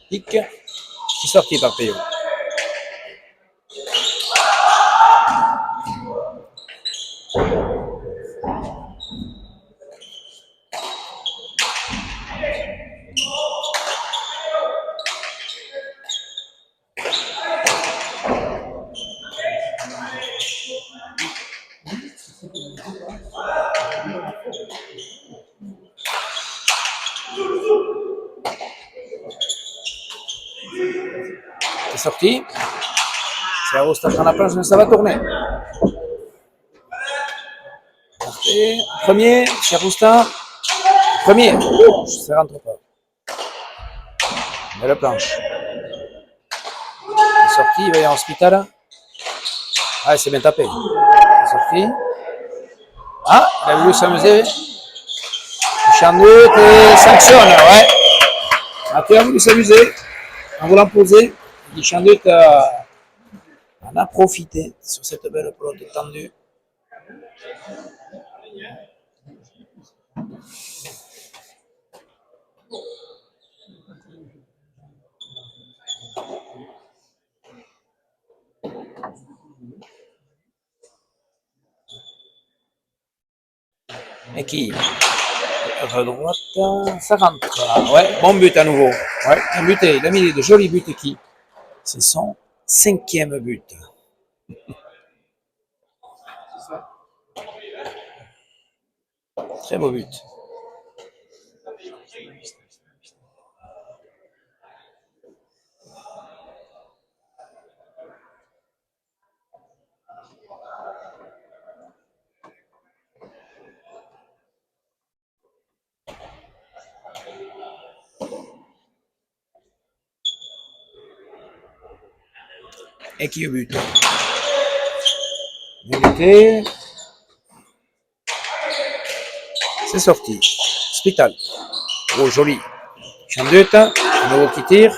Pic qui est sorti par Payot. C'est sorti. Serrosta prend la planche, mais ça va tourner. Parfait. Premier, Serrosta. Premier. Ça rentre pas. Belle planche. C'est sorti, il va y avoir Hospital. Ah, c'est bien tapé. C'est sorti. Ah, il a voulu s'amuser. Chandut et sanctionne, ouais. Mathieu a voulu s'amuser en voulant poser. Chandut en a profité sur cette belle pelote tendue. Et qui droite, ça rentre. Ouais, bon but à nouveau. Ouais, un but, il a mis de jolis buts qui. C'est son 5e but. Très beau but. Et qui au but. Buté. C'est sorti. Hospital. Oh, joli. Chandut, un nouveau qui tire.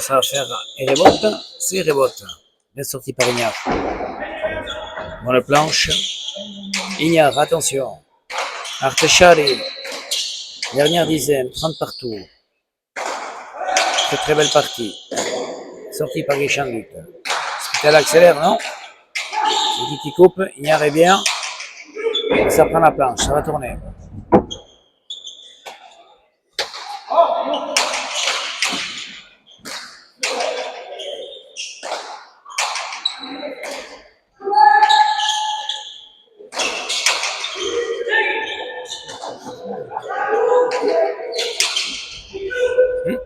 Ça va faire Erebote, c'est Erebote. Bien sorti par Ignard. Bonne planche. Ignard, attention. Artechari. Dernière dizaine, 30 partout. Très très belle partie. Sorti par Guichandut. Hospital accélère, non? C'est qui coupe, Ignard est bien. Ça prend la planche, ça va tourner.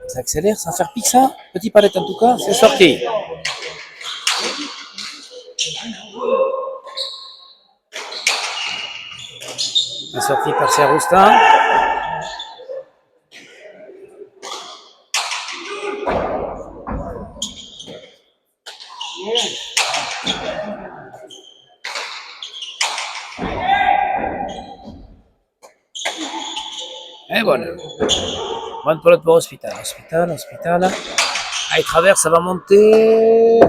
Ça accélère sans faire pique ça. Petit palette en tout cas, c'est sorti. C'est sorti par Serroustin. Et bonne. Bonne pelote pour Hospital. Hospital. Ah, il traverse, ça va monter.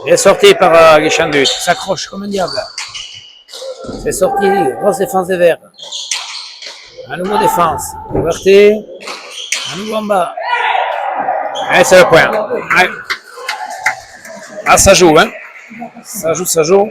Il est sorti par Guichandut. Il s'accroche comme un diable. C'est sorti. Grosse défense des Verts. À nouveau défense. Ouverté. À nouveau en bas. Et c'est le point. Ouais. Ah, ça joue, hein. Ça joue.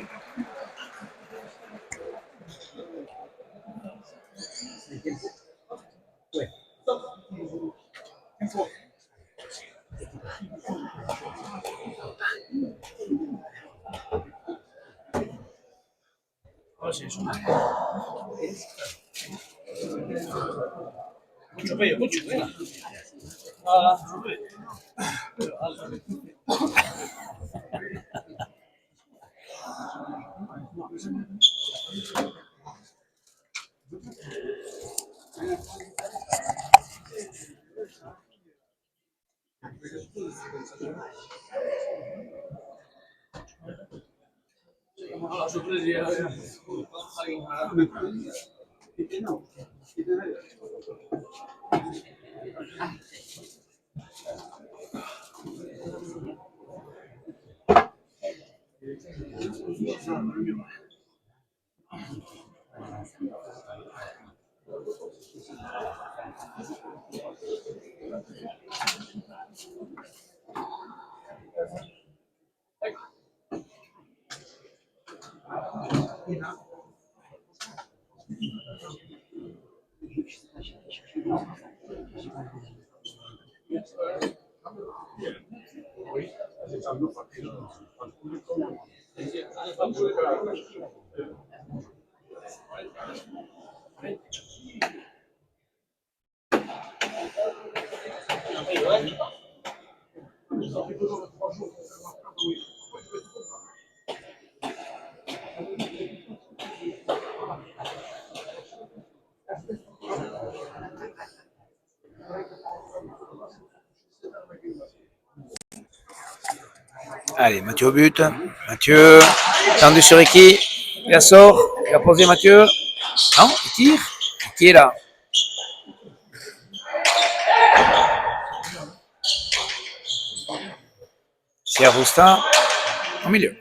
Allez, Mathieu au but. Mathieu, tendu sur Iki. Il la sort. Il a posé Mathieu. Non, il tire. Qui est là? C'est Arustin au milieu.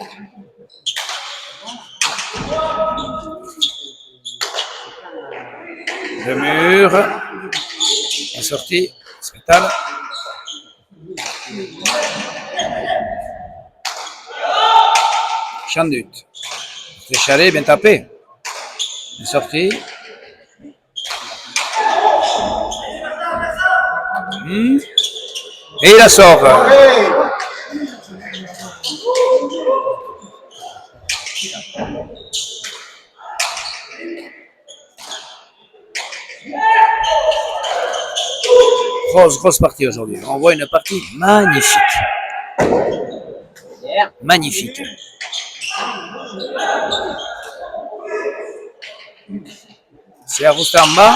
Le mur est sorti. Hospital. Chandut. C'est Charé, bien tapé. Il est sorti. Et il la sort. Grosse partie aujourd'hui. On voit une partie magnifique. Magnifique. C'est Arustin en bas.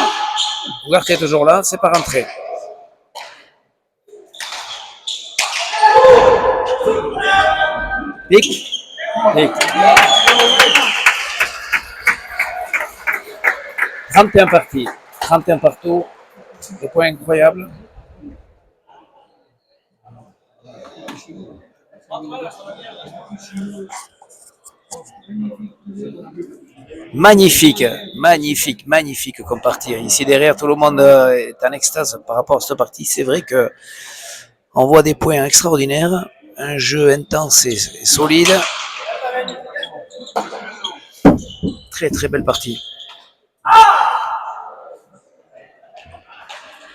Ugarte est toujours là, c'est pas rentré. Pique. 31 parties. 31 partout. Des points incroyables. Magnifique, magnifique, magnifique comme partie. Ici derrière, tout le monde est en extase par rapport à cette partie. C'est vrai que on voit des points extraordinaires, un jeu intense et solide. Très très belle partie.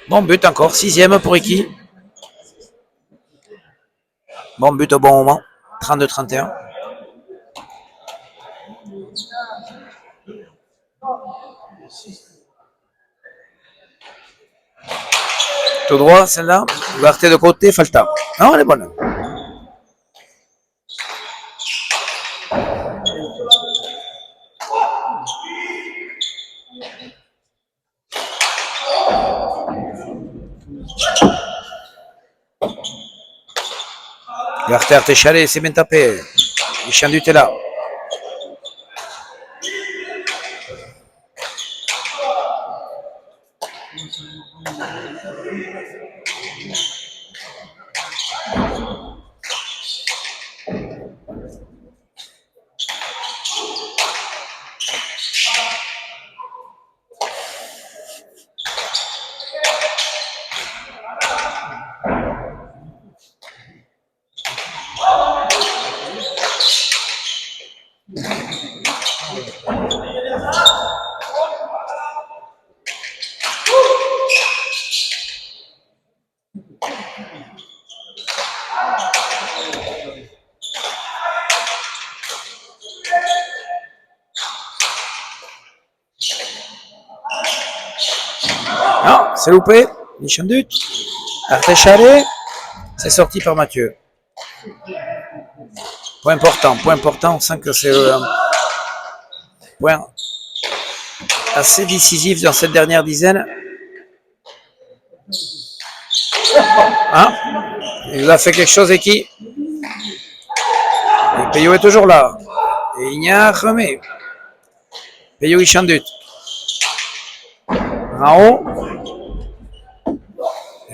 Bon but encore, 6e pour Iki. Bon but au bon moment, 32-31. Tout droit, celle-là. Ouverture de côté, Falta. Non, elle est bonne. Garter Téchalé, c'est bien tapé. Guichandut est là. Non, c'est loupé. Guichandut. Téchalé. C'est sorti par Mathieu. Point important, on sent que c'est un point assez décisif dans cette dernière dizaine. Hein? Il a fait quelque chose et qui? Et Peyo est toujours là. Et Ignard remet. Peyo Guichandut. En haut.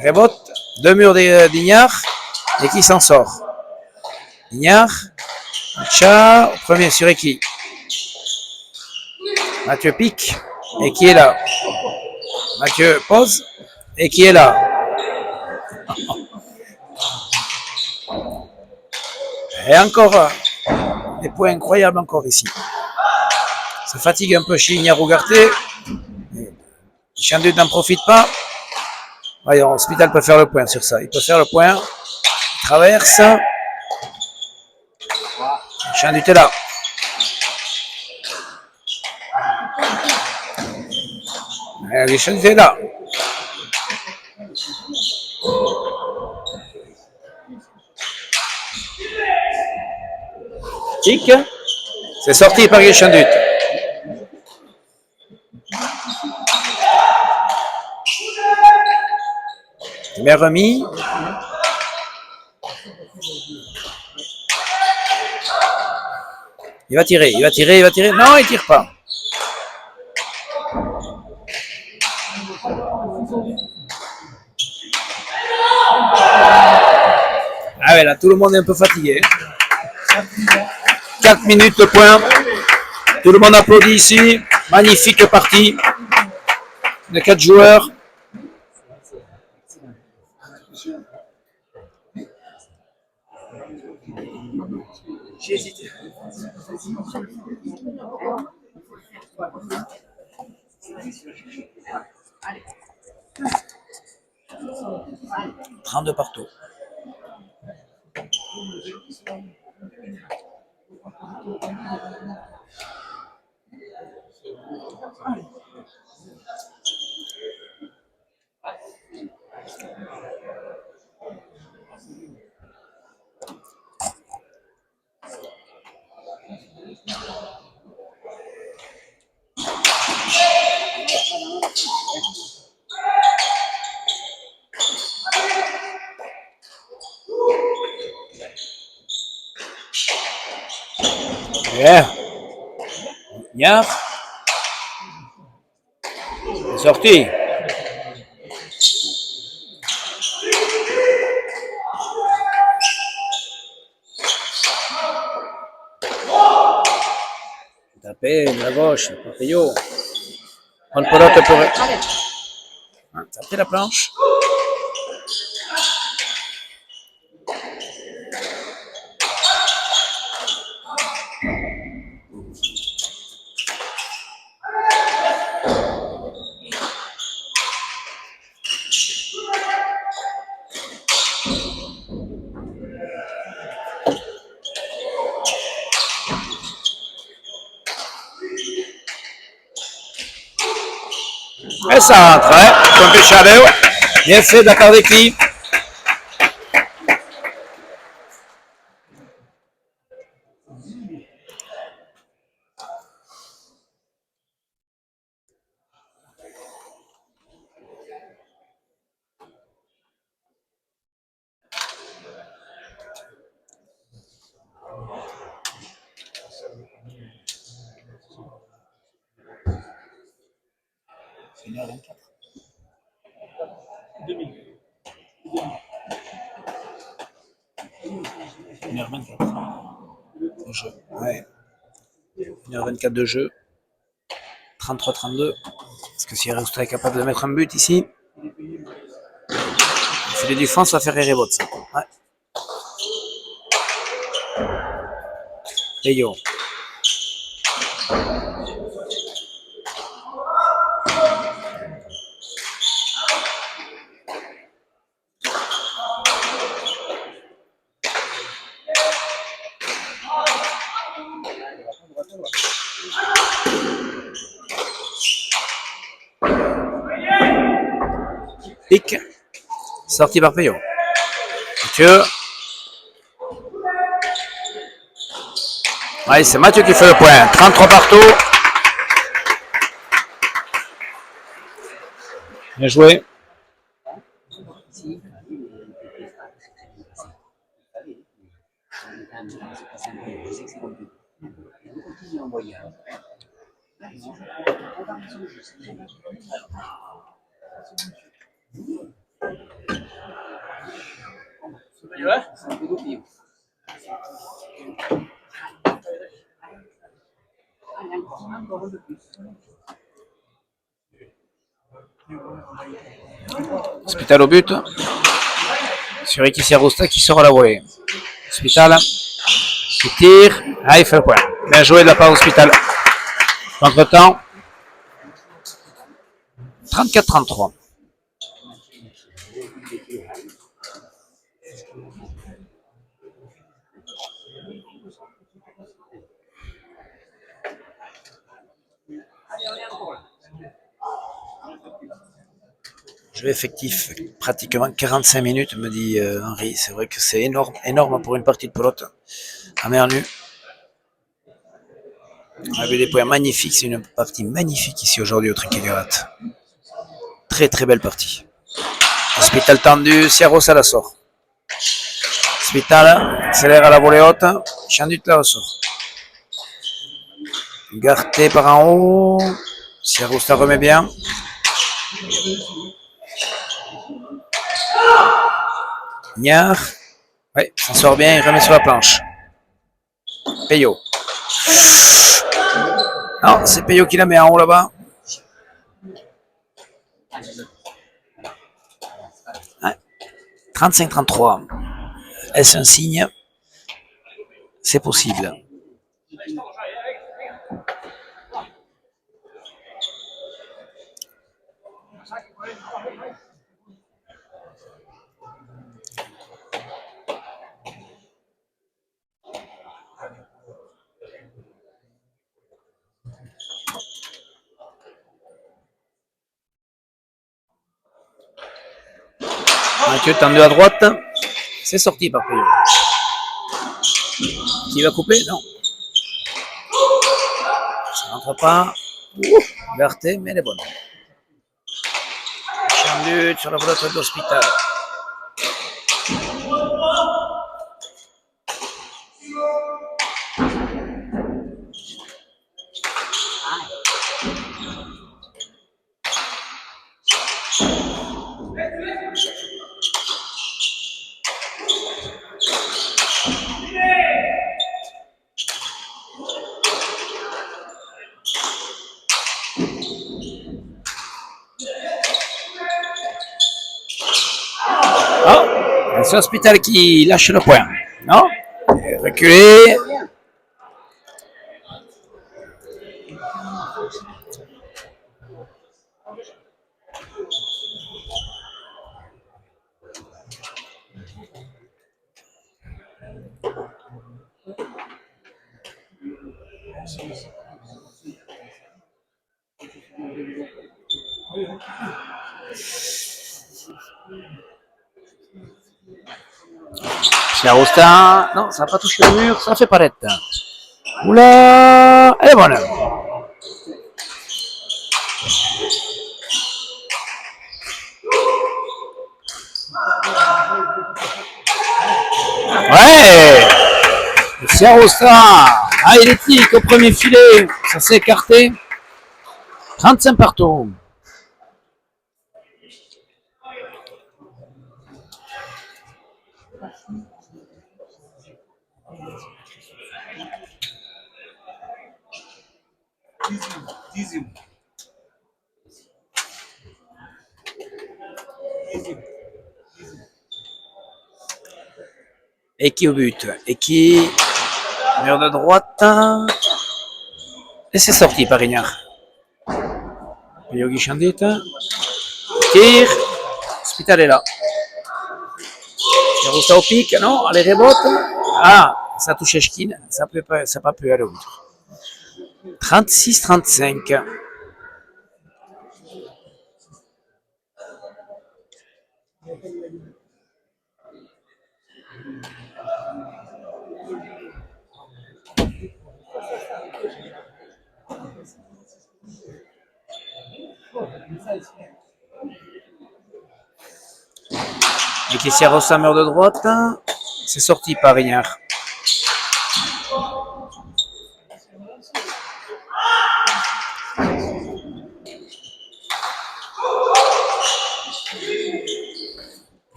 Rebote. 2 murs d'Ignard. Et qui s'en sort? Ignard. Chat. Premier sur Eki. Mathieu pique. Et qui est là? Mathieu pose. Et qui est là? Et encore des points incroyables encore ici. Ça fatigue un peu chez Ignard Ougarté. Guichandut n'en profite pas. Voyons, Hospital peut faire le point sur ça. Il peut faire le point. Il traverse. Guichandut est là. Guichandut est là. Tic. C'est sorti par Guichandut. Bien remis. Il va tirer. Non, il tire pas. Ah ouais, là, tout le monde est un peu fatigué. 4 minutes de point. Tout le monde applaudit ici. Magnifique partie de 4 joueurs. J'ai hésité. Allez. 32 partout. Yeah. Ignard. C'est sorti. Coupé de la gauche par Peyo. Bonne pelote pour... Ça fait la planche. Et ça rentre, hein? Comme Péchadeu. Bien fait de la part des filles. Ouais. 1h24 de jeu. 33-32. Est-ce que Sierra Usta est capable de mettre un but ici? Il fait des défenses à faire Erebot, ça. Ouais. Peyo. Pique. Sorti par Peyo. Mathieu. Ouais, c'est Mathieu qui fait le point. 33 partout. Bien joué. Hospital au but. Sur Ekissia Rosta qui sort à la volée. Hospital. Qui tire. Ah, il fait le point. Bien joué de la part d'Hospital. Entre-temps. 34-33. Jeu effectif, pratiquement 45 minutes, me dit Henri. C'est vrai que c'est énorme, énorme pour une partie de pelote à mer nue. On a vu des points magnifiques, c'est une partie magnifique ici aujourd'hui au Trinquet-Garat. Très très belle partie. Hospital tendu, Sierros à la sort. Hospital accélère à la volée haute, Chandut la ressort. Garté par en haut, Sierros la remet bien. Niard, ouais, s'en sort bien, il remet sur la planche. Peyo. Non, c'est Peyo qui la met en haut là-bas. Ouais. 35-33. Est-ce un signe? C'est possible. Mathieu tendu à droite. C'est sorti par Peyo. Qui va couper? Non. Ça rentre pas. Garté, mais elle est bonne. Chandut sur la pelote d'Hospital. C'est Hospital qui lâche le point. Non? Reculé. Chiarosta, non, ça n'a pas touché le mur, ça fait palette. Oula, elle est bonne. Ouais, Chiarosta, ah il est tic au premier filet, ça s'est écarté. 35 partout. Dixième. Et qui au but? Et qui mur de droite. Et c'est sorti par Ignard. Yogi Chandit. Tire. Hospital est là. Chiarosta au pic. Non, allez rebote. Ah, ça touche Eshkin. Ça n'a pas pu aller au but. 36-35. Et qui sert au sa mur de droite. C'est sorti par Ignard.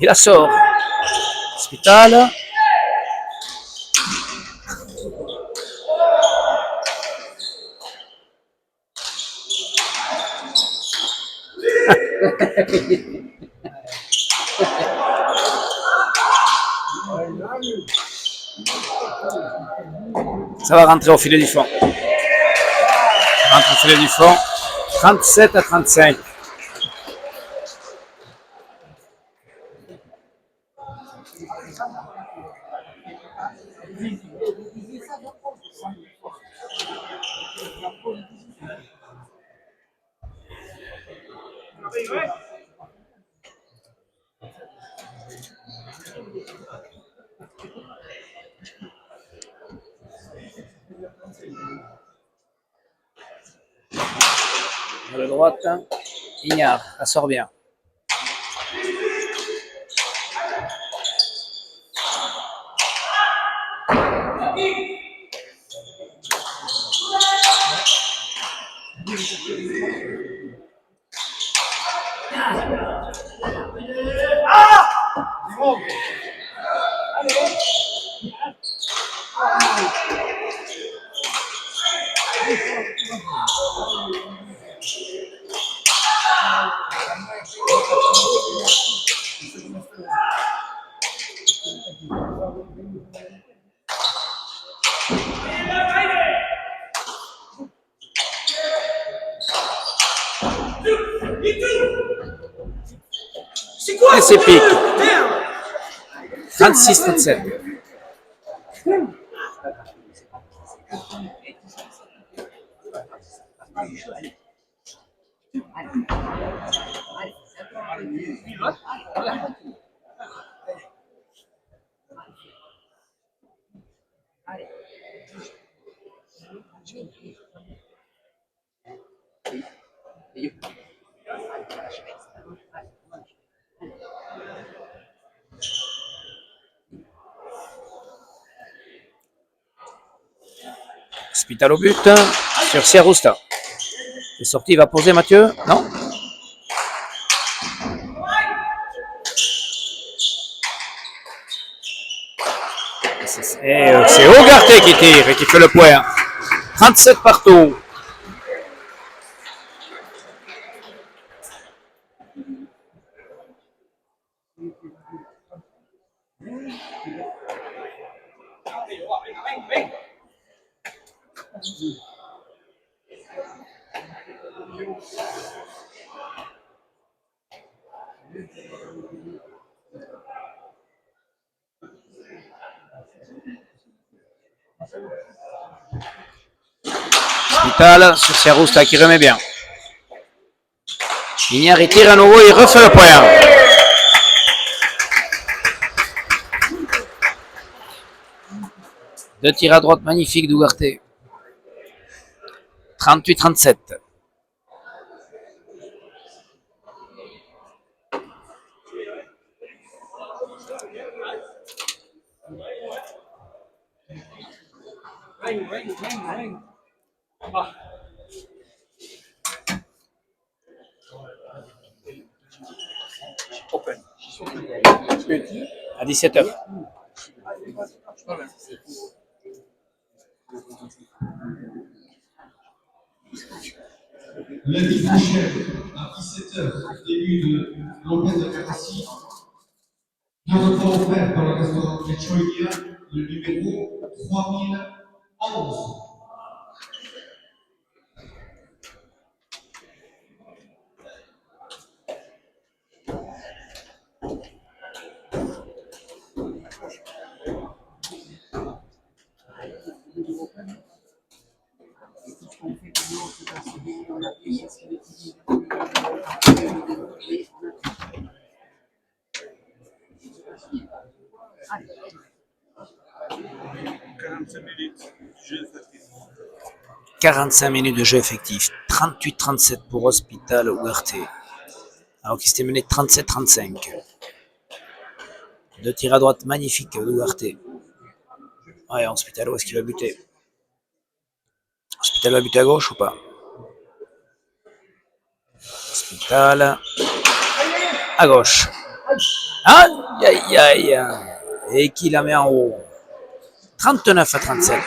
Il la sort. Hospital. Ça va rentrer au filet du fond. Ça rentre au filet du fond. 37-35. De droite, Ignard, ça sort bien. Et c'est pique. 36-37. Hospital au but sur Chiarosta. C'est sorti, il va poser Mathieu. Non. C'est Ogarté qui tire et qui fait le point. 37 partout. Hospital sur Siarousta qui remet bien. Ignare tire à nouveau, il refait le point. Deux tirs à droite magnifiques d'Ougarté. 38-37. Ah. Open. À 17h. Lundi prochain, à 17h, début de l'Open de Cassis. Deux repas offerts par le restaurant Lechoilia, le numéro 3011. « 45 minutes de jeu effectif. 38-37 pour Hospital Ougarté. Alors qu'il s'était mené 37-35. Deux tirs à droite magnifiques d'Ougarté. Ouais, Hospital, où est-ce qu'il va buter? Hospital va buter à gauche ou pas? Hospital à gauche. Aïe aïe aïe. Et qui la met en haut? 39-37.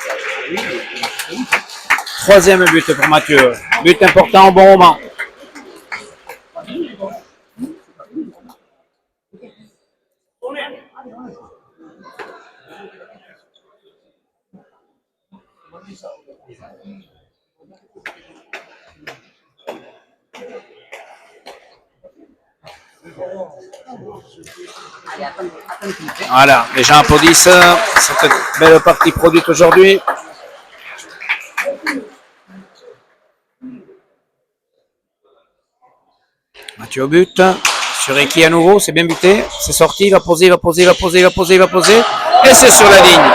Troisième but pour Mathieu. But important au bon moment. Voilà, les gens applaudissent cette belle partie produite aujourd'hui. Mathieu au but, sur Eki à nouveau, c'est bien buté, c'est sorti, il va poser, il va poser, il va poser, il va poser, il va poser, et c'est sur la ligne.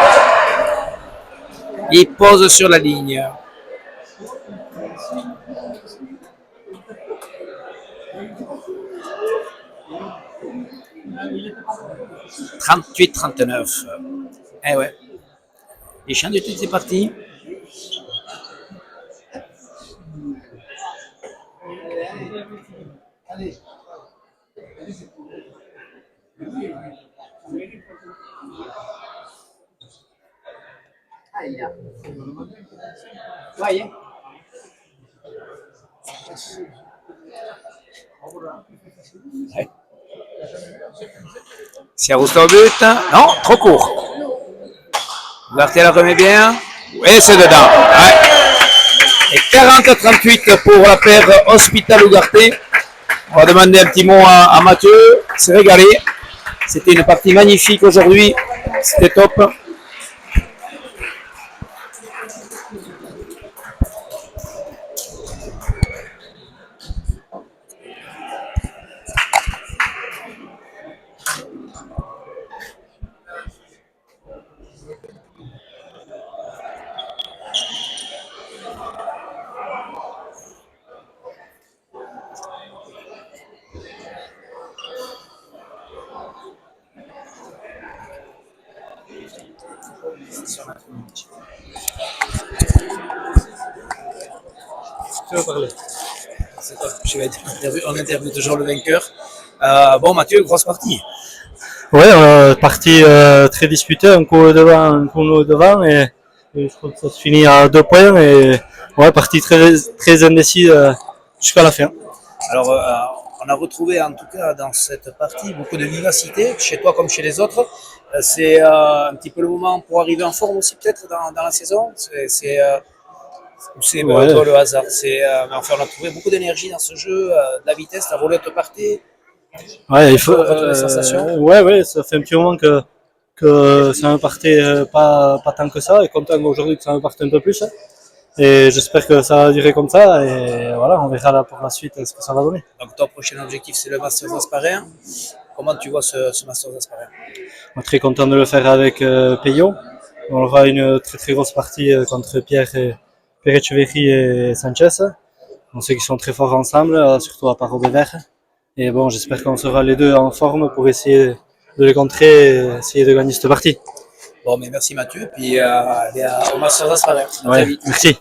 Il pose sur la ligne. « 38-39. » Eh ouais. Les chiens du titre, c'est parti. Voyez. Ouais. Siarousta au but. Non, trop court. Ougarté la remet bien. Et c'est dedans. Ouais. Et 40-38 pour la paire Hospital Ougarté. On va demander un petit mot à Mathieu. C'est régalé. C'était une partie magnifique aujourd'hui. C'était top. Tu veux parler? On interviewe toujours le vainqueur. Bon, Mathieu, grosse partie. Ouais, partie très disputée, un coup devant, un coup devant, et je crois que ça se finit à 2 points, et ouais, partie très indécise jusqu'à la fin. Alors, on a retrouvé en tout cas dans cette partie beaucoup de vivacité, chez toi comme chez les autres. C'est un petit peu le moment pour arriver en forme aussi peut-être dans la saison. Ou c'est Ouais. toi, le hasard? Mais enfin, on a trouvé beaucoup d'énergie dans ce jeu, de la vitesse, la volette partie. Ouais, il faut. Retour des sensations. Ouais, ça fait un petit moment que ça me partait pas tant que ça, et content aujourd'hui que ça me parte un peu plus. Hein. Et j'espère que ça va durer comme ça, et voilà, on verra là pour la suite ce que ça va donner. Donc, ton prochain objectif, c'est le Masters d'Asparein. Comment tu vois ce Masters d'Asparein? On est très content de le faire avec Peyo. On aura une très grosse partie contre Pierre Echeverry et Sanchez. On sait qu'ils sont très forts ensemble, surtout à Paro Vert. Et bon, j'espère qu'on sera les deux en forme pour essayer de les contrer et essayer de gagner cette partie. Bon, mais merci Mathieu, puis au Masters d'Asparein. À très Ouais, vite. merci.